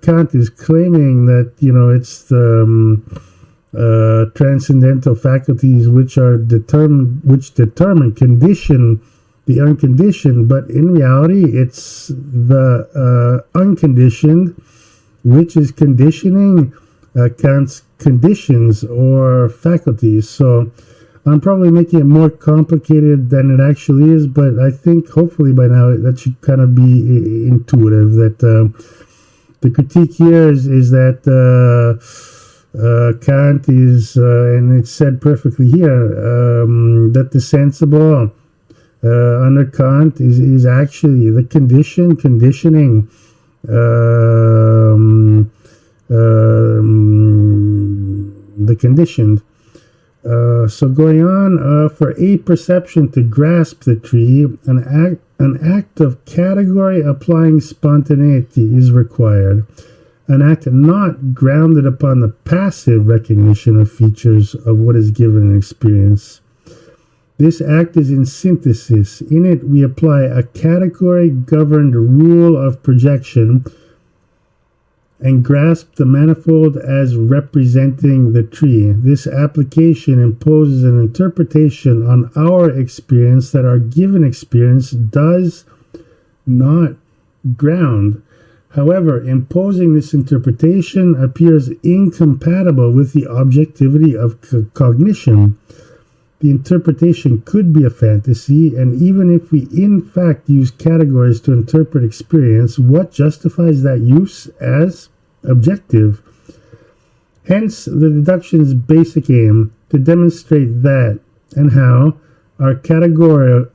Speaker 1: Kant is claiming that, you know, it's the transcendental faculties which condition the unconditioned, but in reality it's the unconditioned which is conditioning Kant's conditions or faculties. So I'm probably making it more complicated than it actually is, but I think hopefully by now that should kind of be intuitive, that the critique here is that Kant is, and it's said perfectly here, that the sensible under Kant is actually the conditioning the conditioned. So going on, for a perception to grasp the tree, an an act of category applying spontaneity is required, an act not grounded upon the passive recognition of features of what is given in experience. This act is in synthesis. In it, we apply a category-governed rule of projection and grasp the manifold as representing the tree. This application imposes an interpretation on our experience that our given experience does not ground. However, imposing this interpretation appears incompatible with the objectivity of cognition. The interpretation could be a fantasy, and even if we in fact use categories to interpret experience, what justifies that use as objective? Hence, the deduction's basic aim to demonstrate that and how our categorial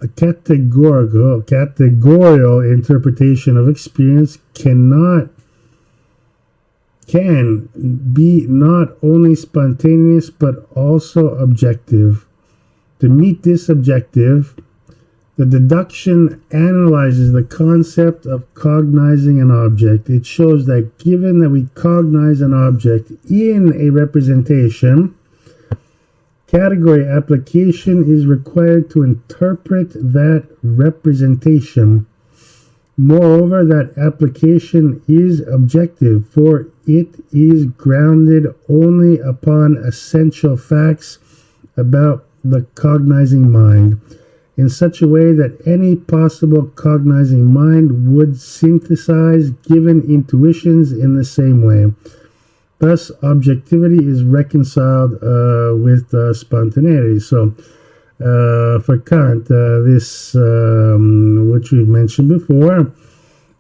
Speaker 1: interpretation of experience can be not only spontaneous but also objective. To meet this objective, the deduction analyzes the concept of cognizing an object. It shows that given that we cognize an object in a representation, category application is required to interpret that representation. Moreover, that application is objective, for it is grounded only upon essential facts about the cognizing mind, in such a way that any possible cognizing mind would synthesize given intuitions in the same way. Thus, objectivity is reconciled with spontaneity. So, for Kant, this, which we've mentioned before,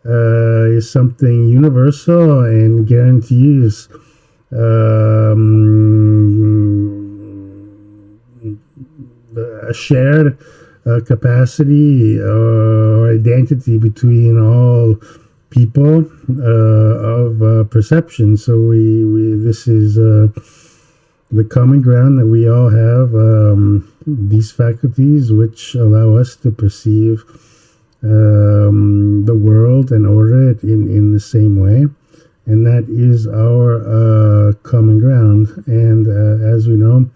Speaker 1: is something universal and guarantees a shared capacity or identity between all people of perception. So this is the common ground that we all have, these faculties which allow us to perceive the world and order it in the same way. And that is our common ground. And as we know,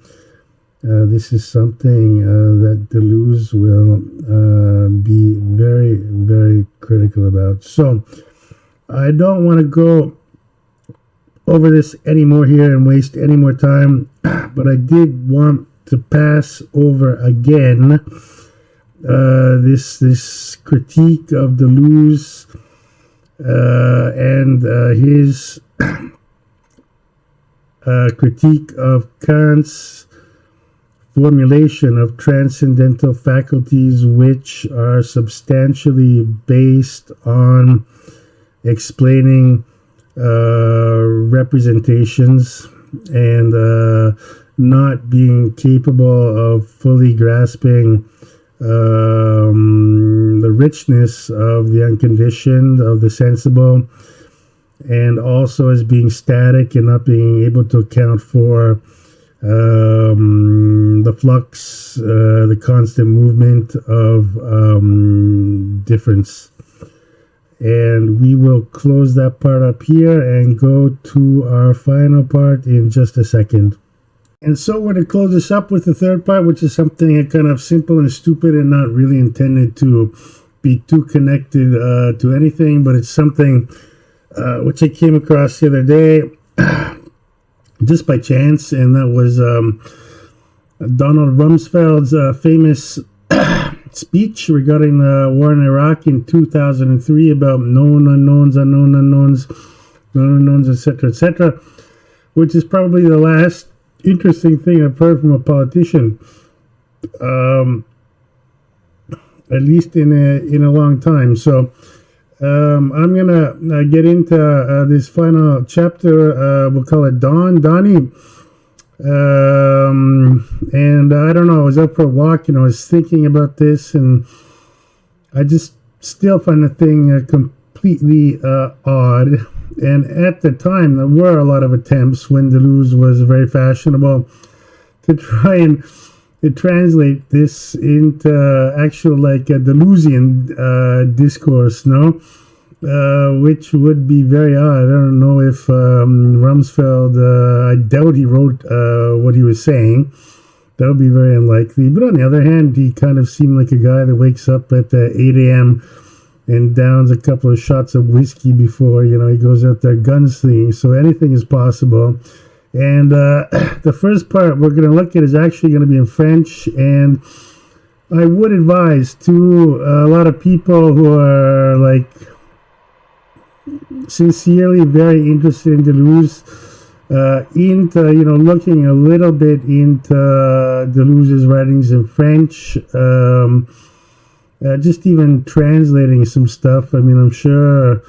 Speaker 1: this is something that Deleuze will be very, very critical about. So I don't want to go over this anymore here and waste any more time, but I did want to pass over again this critique of Deleuze and his critique of Kant's formulation of transcendental faculties, which are substantially based on explaining representations and not being capable of fully grasping the richness of the unconditioned, of the sensible, and also as being static and not being able to account for the flux, the constant movement of difference. And we will close that part up here and go to our final part in just a second. And so we're going to close this up with the third part, which is something kind of simple and stupid and not really intended to be too connected to anything, but it's something which I came across the other day just by chance, and that was Donald Rumsfeld's famous speech regarding the war in Iraq in 2003 about known unknowns, unknown unknowns, known unknowns, etc., which is probably the last interesting thing I've heard from a politician, at least in a long time. So I'm gonna get into this final chapter. We'll call it Donnie. And I don't know, I was up for a walk, I was thinking about this, and I just still find the thing completely odd. And at the time, there were a lot of attempts when Deleuze was very fashionable to try and to translate this into actual like a Deleuzian discourse, no? Which would be very odd. I don't know if Rumsfeld, I doubt he wrote what he was saying. That would be very unlikely. But on the other hand, he kind of seemed like a guy that wakes up at 8 a.m. and downs a couple of shots of whiskey before, he goes out there gunslinging. So anything is possible. And the first part we're going to look at is actually going to be in French. And I would advise to a lot of people who are like sincerely very interested in Deleuze, into looking a little bit into Deleuze's writings in French, just even translating some stuff. I mean, I'm sure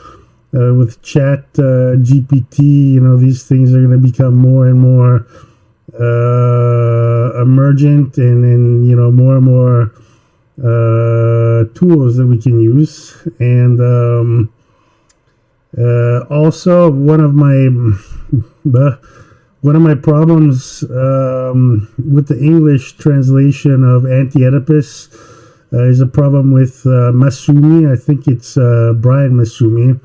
Speaker 1: with Chat GPT, these things are going to become more and more emergent, and more and more tools that we can use. And also, one of my problems with the English translation of Anti-Oedipus is a problem with Masumi. I think it's Brian Masumi,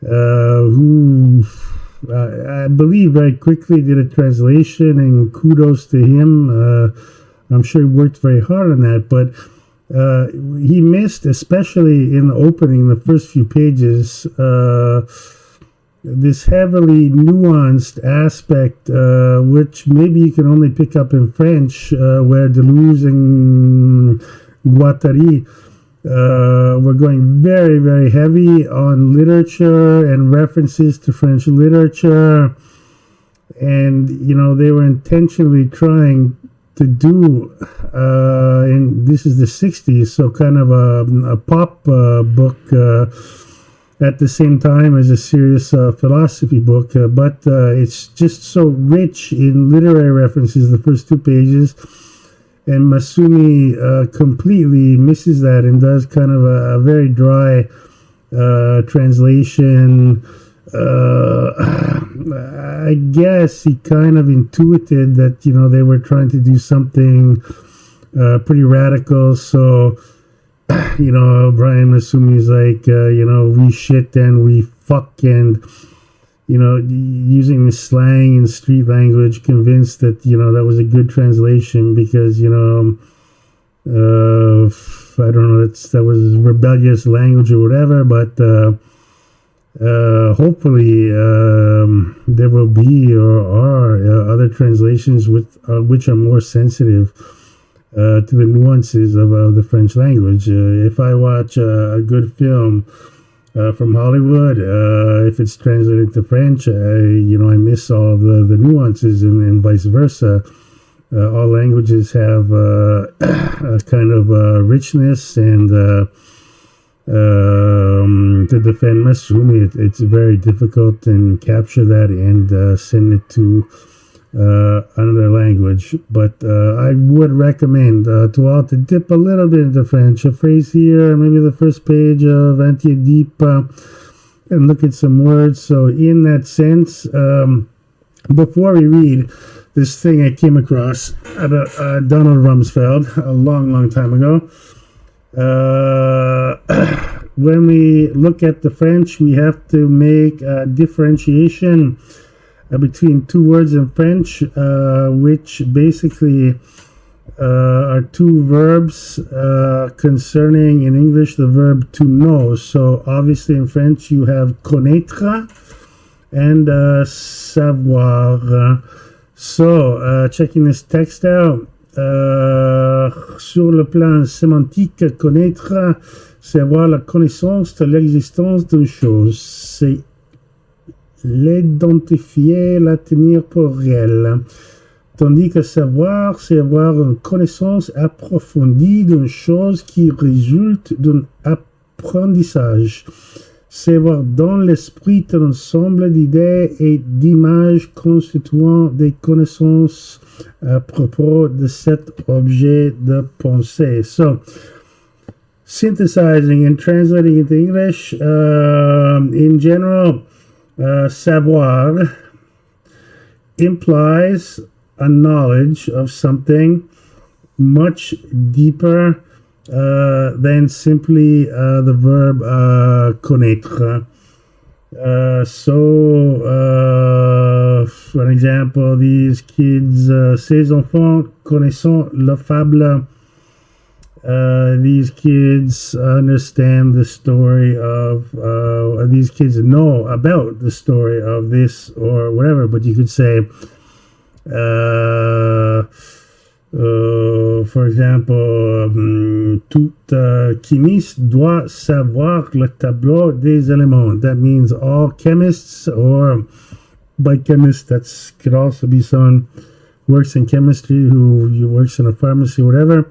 Speaker 1: who I believe very quickly did a translation, and kudos to him. I'm sure he worked very hard on that, but he missed, especially in the opening, the first few pages, this heavily nuanced aspect, which maybe you can only pick up in French, where Deleuze and Guattari were going very, very heavy on literature and references to French literature. And, they were intentionally trying to do, and this is the 60s, so kind of a pop book at the same time as a serious philosophy book, but it's just so rich in literary references, the first two pages, and Masumi completely misses that and does kind of a very dry translation. I guess he kind of intuited that, they were trying to do something pretty radical, so Brian Masumi's like, we shit and we fuck, and, using the slang and street language, convinced that, that was a good translation because, I don't know, that was rebellious language or whatever, but hopefully there will be or are other translations which are more sensitive to the nuances of the French language. If I watch a good film from Hollywood, if it's translated to French, I miss all of the nuances, and vice versa. All languages have a kind of richness, and to defend Masumi, it's very difficult and capture that and send it to another language. But I would recommend to all to dip a little bit into French, a phrase here, maybe the first page of Anti-Oedipus, and look at some words. So in that sense, before we read this thing I came across about Donald Rumsfeld a long, long time ago, when we look at the French, we have to make a differentiation between two words in French, which basically are two verbs concerning, in English, the verb to know. So obviously in French you have connaître and savoir. So checking this text out, sur le plan sémantique, connaître, c'est avoir la connaissance de l'existence d'une chose. C'est l'identifier, la tenir pour réelle. Tandis que savoir, c'est avoir une connaissance approfondie d'une chose qui résulte d'un apprentissage. C'est voir dans l'esprit un ensemble d'idées et d'images constituant des connaissances à propos de cet objet de pensée. So, synthesizing and translating into English, in general, savoir implies a knowledge of something much deeper than simply the verb connaître. For example, these kids, ces enfants connaissent la fable. These kids understand the story of, these kids know about the story of this or whatever, but you could say, for example, tout chimiste doit savoir le tableau des éléments. That means all chemists, or by chemist, that could also be someone who works in chemistry, who works in a pharmacy, whatever,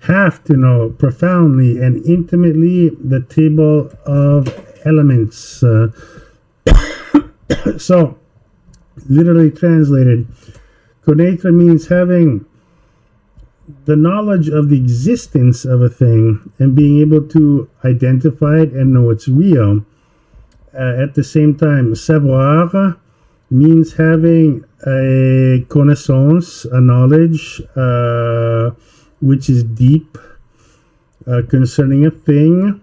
Speaker 1: have to know profoundly and intimately the table of elements. So, literally translated, connaître means having the knowledge of the existence of a thing and being able to identify it and know it's real. At the same time, savoir means having a connaissance, a knowledge, which is deep concerning a thing,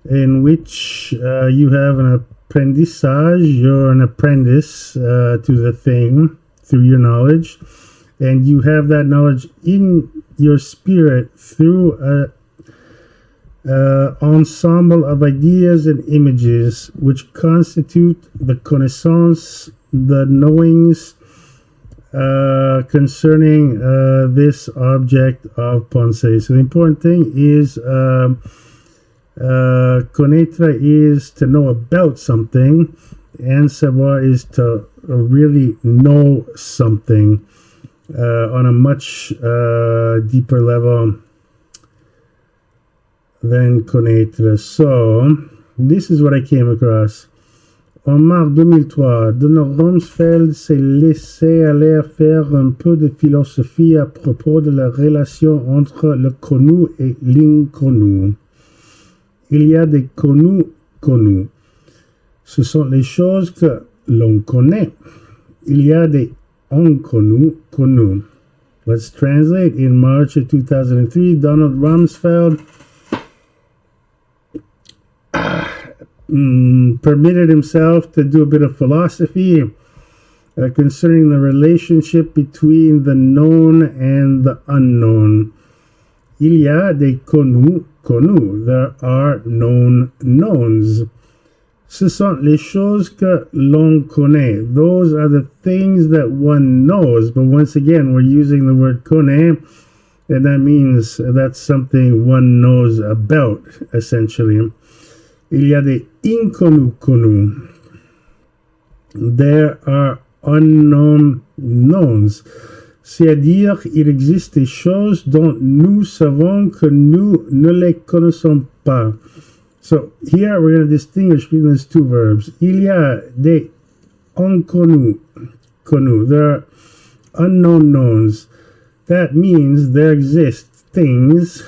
Speaker 1: in which you have an apprentissage, you're an apprentice to the thing through your knowledge, and you have that knowledge in your spirit through a ensemble of ideas and images which constitute the connaissance, the knowings concerning this object of pensée. So the important thing is connaître is to know about something, and savoir is to really know something on a much deeper level than connaître. So this is what I came across. En mars 2003, Donald Rumsfeld s'est laissé aller faire un peu de philosophie à propos de la relation entre le connu et l'inconnu. Il y a des connus. Ce sont les choses que l'on connaît. Il y a des connus. Let's translate. In March of 2003, Donald Rumsfeld permitted himself to do a bit of philosophy concerning the relationship between the known and the unknown. Il y a des connus. There are known knowns. Ce sont les choses que l'on connaît. Those are the things that one knows. But once again, we're using the word connaît, and that means that's something one knows about, essentially. Il y a des inconnus connus. There are unknown knowns. C'est-à-dire, il existe des choses dont nous savons que nous ne les connaissons pas. So here we're going to distinguish between these two verbs. Il y a des inconnus. There are unknown knowns. That means there exist things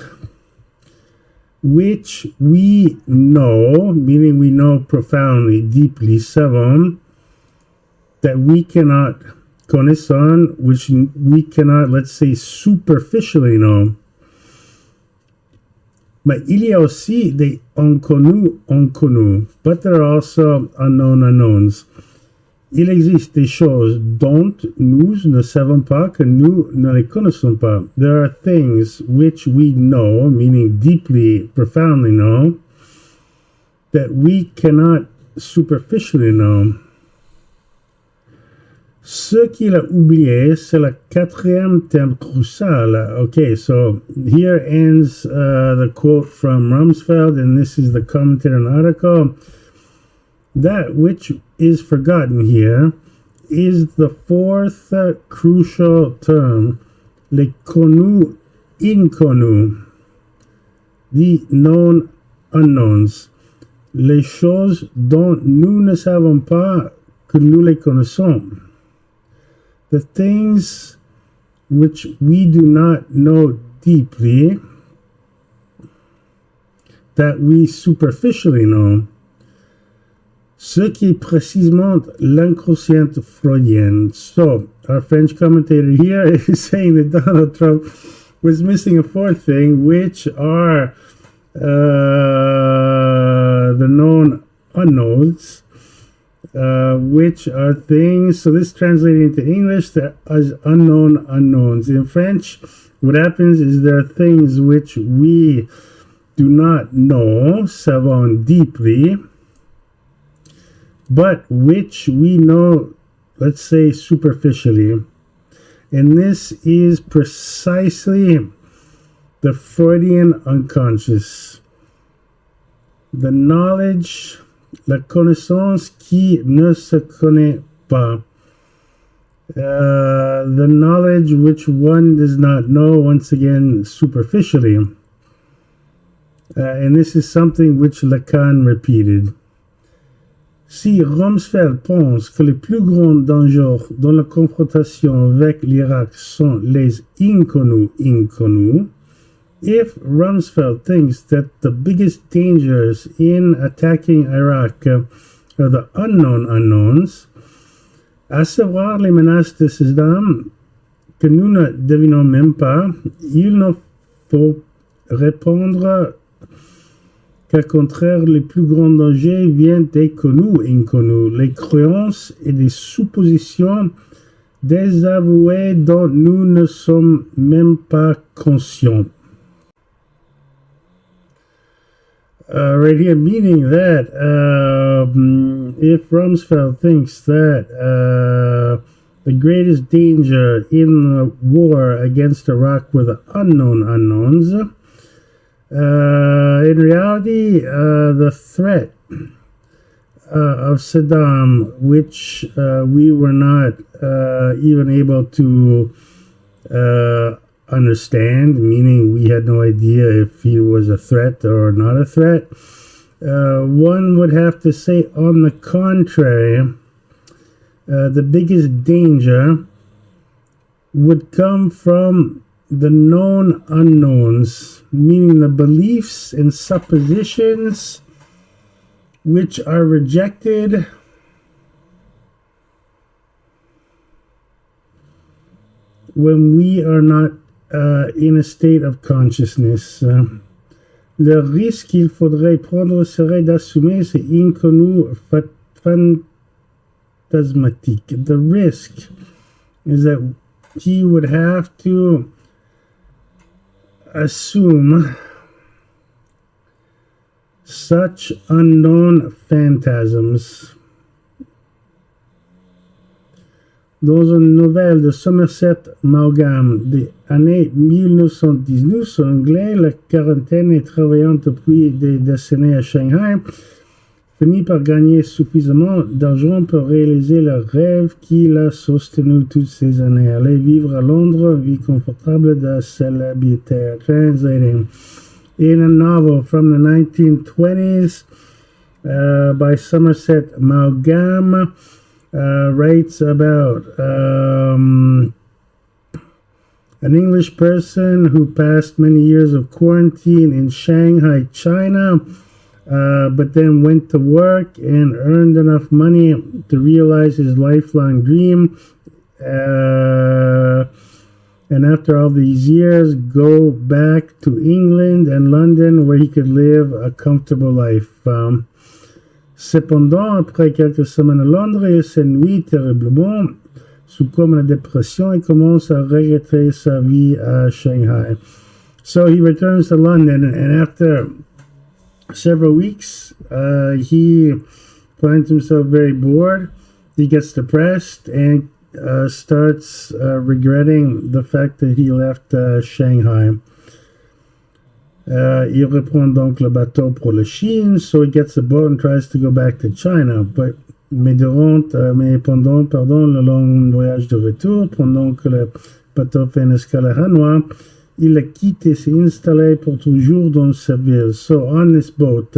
Speaker 1: which we know, meaning we know profoundly, deeply, savons, that we cannot connaissons, which we cannot, let's say, superficially know. Mais il y a aussi des inconnus, but there are also unknown unknowns. Il existe des choses dont nous ne savons pas que nous ne les connaissons pas. There are things which we know, meaning deeply, profoundly know, that we cannot superficially know. Ce qu'il a oublié, c'est le quatrième terme crucial. Okay, so here ends the quote from Rumsfeld, and this is the commentary on the article. That which is forgotten here is the fourth crucial term, les connus inconnus, the known unknowns, les choses dont nous ne savons pas que nous les connaissons. The things which we do not know deeply, that we superficially know. Ce qui est précisément l'inconscient freudien. So, our French commentator here is saying that Donald Trump was missing a fourth thing, which are the known unknowns, which are things. So this translated into English as unknown unknowns. In French, what happens is there are things which we do not know, savons deeply, but which we know, let's say, superficially. And this is precisely the Freudian unconscious. The knowledge, la connaissance qui ne se connaît pas. The knowledge which one does not know, once again, superficially. And this is something which Lacan repeated. Si Rumsfeld pense que les plus grands dangers dans la confrontation avec l'Irak sont les inconnus, if Rumsfeld thinks that the biggest dangers in attacking Iraq are the unknown unknowns, à savoir les menaces de Saddam que nous ne devinons même pas, il ne faut répondre qu'au contraire, les plus grands dangers viennent des inconnus, les croyances et des suppositions désavouées dont nous ne sommes même pas conscients. Right here, meaning that if Rumsfeld thinks that the greatest danger in the war against Iraq were the unknown unknowns, in reality, the threat of Saddam, which we were not even able to understand, meaning we had no idea if he was a threat or not a threat, one would have to say, on the contrary, the biggest danger would come from the known unknowns, meaning the beliefs and suppositions which are rejected when we are not in a state of consciousness. Le risque qu'il faudrait prendre serait d'assumer ces inconnus fantasmatiques. The risk is that he would have to assume such unknown phantasms. Dans une nouvelle de Somerset Maugham des années 1919, son anglais, la quarantaine et travaillant depuis des décennies à Shanghai, finit par gagner suffisamment d'argent pour réaliser le rêve qui l'a soutenu toutes ces années. Aller vivre à Londres, vie confortable de célébrité. Translating. In a novel from the 1920s by Somerset Maugham, writes about an English person who passed many years of quarantine in Shanghai, China, but then went to work and earned enough money to realize his lifelong dream, and after all these years go back to England and London where he could live a comfortable life. Cependant, après quelques semaines à Londres, il s'ennuie terriblement, succombe à la dépression et commence à regretter sa vie à Shanghai. So he returns to London, and after several weeks, he finds himself very bored. He gets depressed and starts regretting the fact that he left Shanghai. Il reprend donc le bateau pour la Chine, so he gets a boat and tries to go back to China. Mais pendant le long voyage de retour, pendant que le bateau fait une escale à Hanoï, il la quitte et s'est installé pour toujours dans sa ville. So on this boat,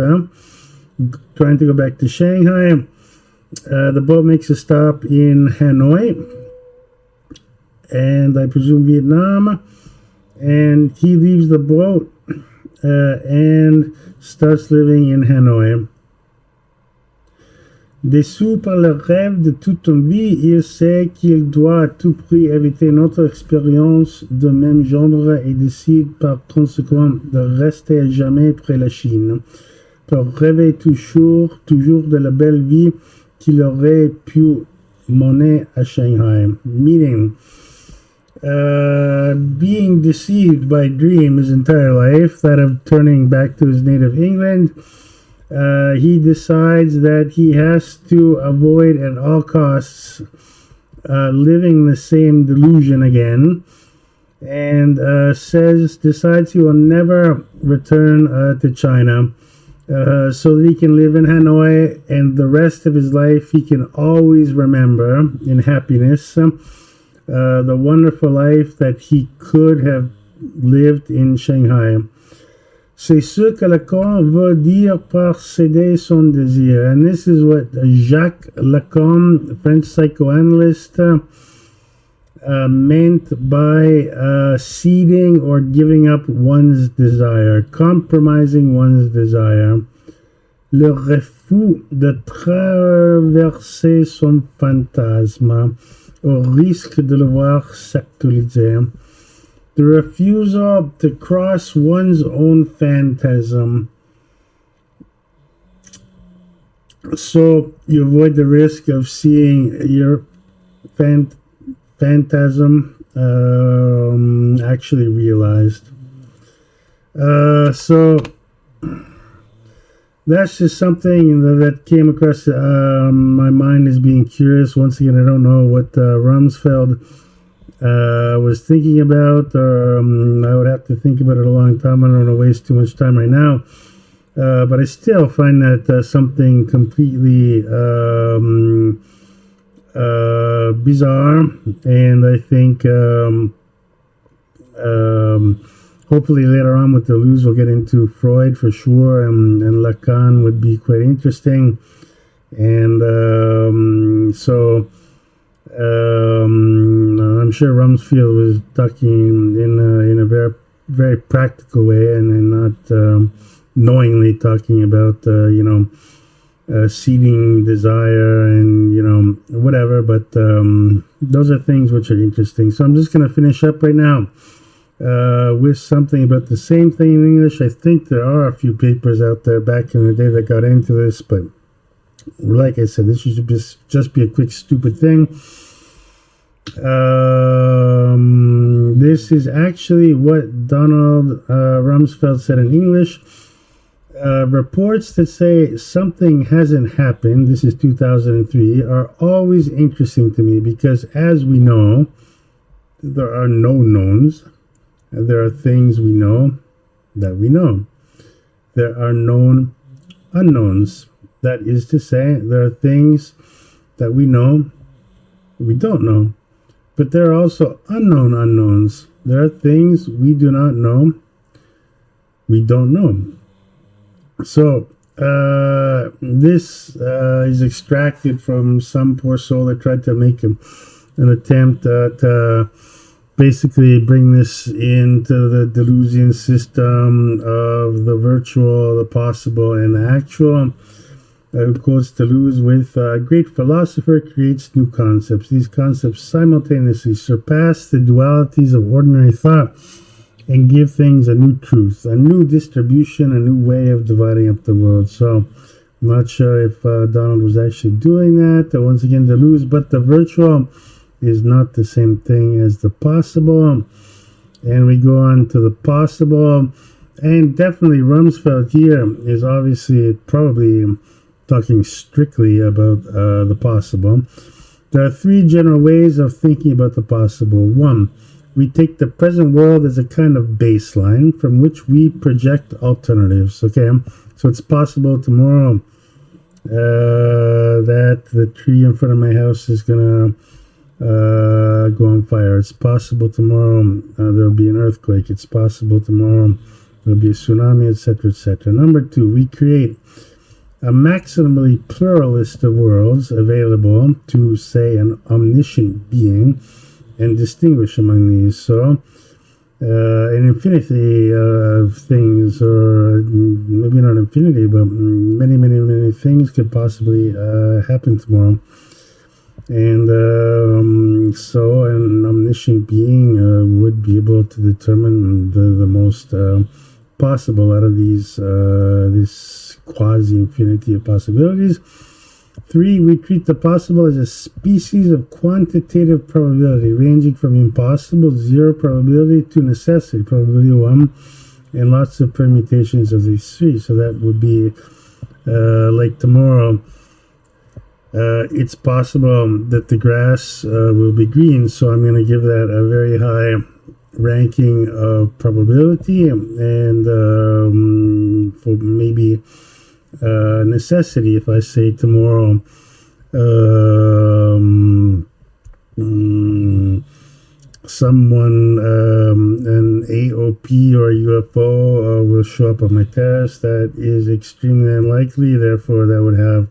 Speaker 1: trying to go back to Shanghai, the boat makes a stop in Hanoi, and I presume Vietnam, and he leaves the boat and starts living in Hanoi. Déçu par le rêve de toute une vie, il sait qu'il doit à tout prix éviter une autre expérience de même genre et décide par conséquent de rester à jamais près de la Chine, pour rêver toujours de la belle vie qu'il aurait pu mener à Shanghai. Meaning, being deceived by dream his entire life, that of turning back to his native England, he decides that he has to avoid at all costs living the same delusion again, and decides he will never return to China, so that he can live in Hanoi and the rest of his life he can always remember in happiness the wonderful life that he could have lived in Shanghai. C'est ce que Lacan veut dire par céder son désir. And this is what Jacques Lacan, French psychoanalyst, meant by ceding or giving up one's desire, compromising one's desire. Le refus de traverser son fantasme au risque de le voir s'actualiser. The refusal to cross one's own phantasm, so you avoid the risk of seeing your phantasm actually realized. So that's just something that came across my mind as being curious. Once again, I don't know what Rumsfeld was thinking about, or I would have to think about it a long time. I don't want to waste too much time right now, but I still find that something completely bizarre, and I think hopefully later on with Deleuze we'll get into Freud for sure, and Lacan would be quite interesting, and I'm sure Rumsfeld was talking in a very, very practical way, and not knowingly talking about seeding desire and whatever. But those are things which are interesting. So I'm just going to finish up right now with something about the same thing in English. I think there are a few papers out there back in the day that got into this, but like I said, this should just be a quick stupid thing. This is actually what Donald Rumsfeld said in English. Reports that say something hasn't happened, this is 2003, are always interesting to me because, as we know, there are no knowns. There are things we know that we know. There are known unknowns. That is to say, there are things that we know we don't know. But there are also unknown unknowns. There are things we do not know we don't know. So this is extracted from some poor soul that tried to make an attempt to basically bring this into the Deleuzian system of the virtual, the possible, and the actual. Who quotes Deleuze with, "A great philosopher creates new concepts. These concepts simultaneously surpass the dualities of ordinary thought and give things a new truth, a new distribution, a new way of dividing up the world." So I'm not sure if Donald was actually doing that. Once again, Deleuze, but the virtual is not the same thing as the possible. And we go on to the possible. And definitely Rumsfeld here is obviously probably talking strictly about the possible. There are three general ways of thinking about the possible. One, we take the present world as a kind of baseline from which we project alternatives. Okay, so it's possible tomorrow that the tree in front of my house is gonna go on fire. It's possible tomorrow there'll be an earthquake. It's possible tomorrow there'll be a tsunami, etc., etc. Number two, we create a maximally pluralist of worlds available to, say, an omniscient being, and distinguish among these. So an infinity of things, or maybe not infinity, but many, many, many things could possibly happen tomorrow. And so an omniscient being would be able to determine the most possible out of these this quasi-infinity of possibilities. 3, we treat the possible as a species of quantitative probability, ranging from impossible, 0 probability, to necessity, probability 1, and lots of permutations of these 3. So that would be like tomorrow. It's possible that the grass will be green, so I'm going to give that a very high ranking of probability, and for maybe necessity, if I say tomorrow someone, an AOP or a UFO will show up on my terrace, that is extremely unlikely, therefore that would have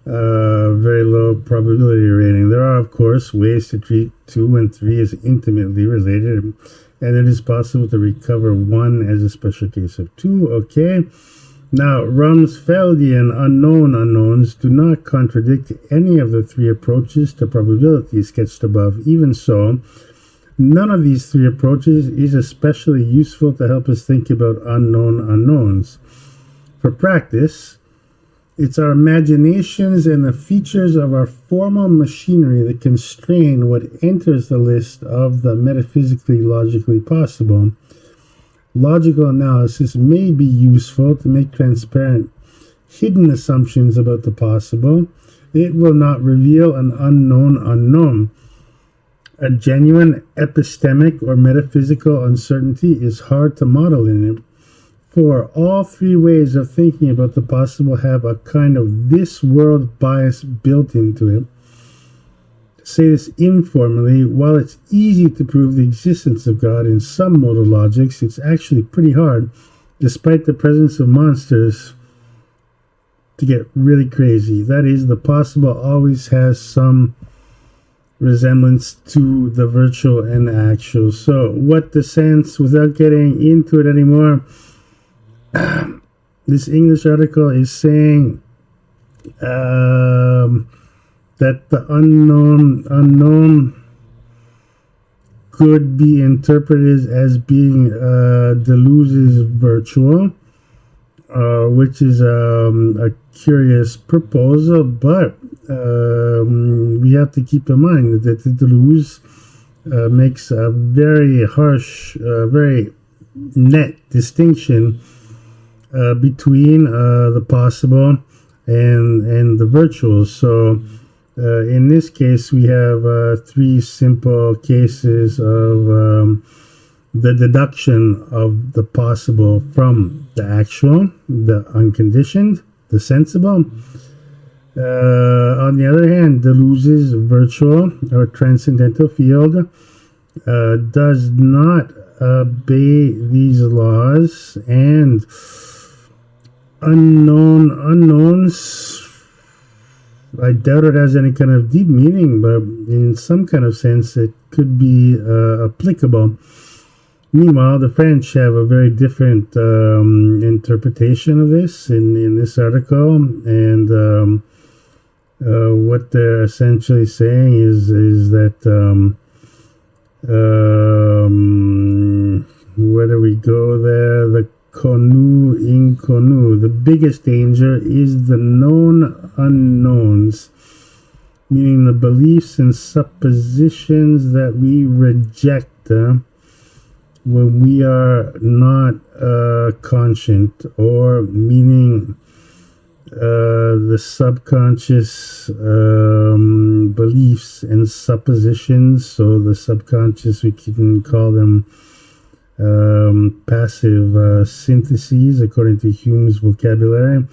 Speaker 1: very low probability rating. There are, of course, ways to treat 2 and 3 as intimately related, and it is possible to recover 1 as a special case of 2. Okay. Now, Rumsfeldian unknown unknowns do not contradict any of the 3 approaches to probability sketched above. Even so, none of these 3 approaches is especially useful to help us think about unknown unknowns. For practice, it's our imaginations and the features of our formal machinery that constrain what enters the list of the metaphysically logically possible. Logical analysis may be useful to make transparent hidden assumptions about the possible. It will not reveal an unknown unknown. A genuine epistemic or metaphysical uncertainty is hard to model in it. For all 3 ways of thinking about the possible have a kind of this world bias built into it. To say this informally, while it's easy to prove the existence of God in some modal logics, it's actually pretty hard, despite the presence of monsters, to get really crazy. That is, the possible always has some resemblance to the virtual and the actual. So what the sense, without getting into it anymore, this English article is saying that the unknown could be interpreted as being Deleuze's virtual, which is a curious proposal, but we have to keep in mind that Deleuze makes a very harsh, very net distinction between the possible and the virtual. So in this case, we have 3 simple cases of the deduction of the possible from the actual, the unconditioned, the sensible. On the other hand, Deleuze's virtual or transcendental field does not obey these laws, and unknowns, I doubt it has any kind of deep meaning, but in some kind of sense it could be applicable. Meanwhile, the French have a very different interpretation of this in this article, and what they're essentially saying is that where do we go there? The connu inconnu. The biggest danger is the known unknowns, meaning the beliefs and suppositions that we reject when we are not conscient, or meaning the subconscious beliefs and suppositions. So the subconscious, we can call them passive syntheses, according to Hume's vocabulary.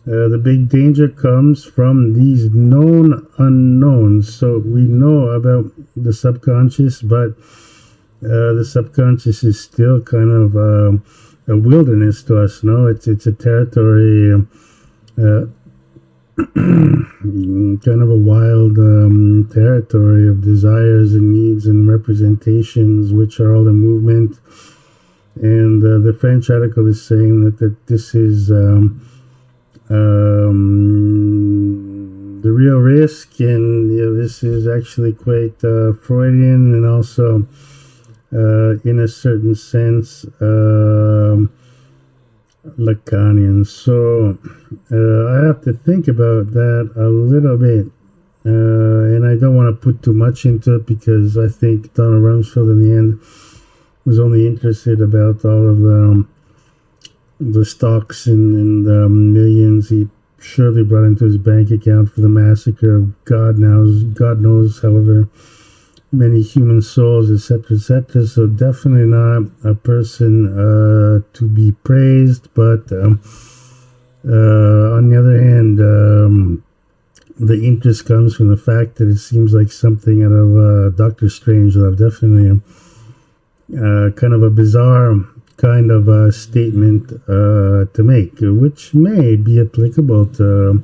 Speaker 1: The big danger comes from these known unknowns. So we know about the subconscious, but the subconscious is still kind of a wilderness to us. No, it's a territory kind of a wild territory of desires and needs and representations, which are all in movement. And the French article is saying that this is the real risk, and this is actually quite Freudian, and also in a certain sense Lacanian. So I have to think about that a little bit, and I don't want to put too much into it, because I think Donald Rumsfeld in the end was only interested about all of the stocks and millions he surely brought into his bank account for the massacre of God knows however many human souls, etc., etc. So definitely not a person to be praised. But on the other hand, the interest comes from the fact that it seems like something out of Dr. Strangelove. Definitely kind of a bizarre kind of statement to make, which may be applicable to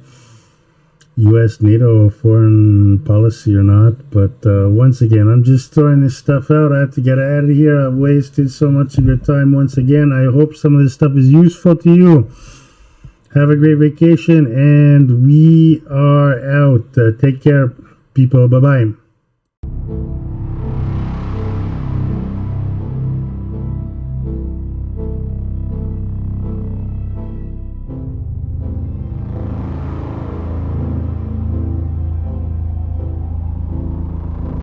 Speaker 1: U.S. NATO foreign policy or not. But once again, I'm just throwing this stuff out. I have to get out of here. I've wasted so much of your time once again. I hope some of this stuff is useful to you. Have a great vacation, and we are out. Take care, people. Bye-bye.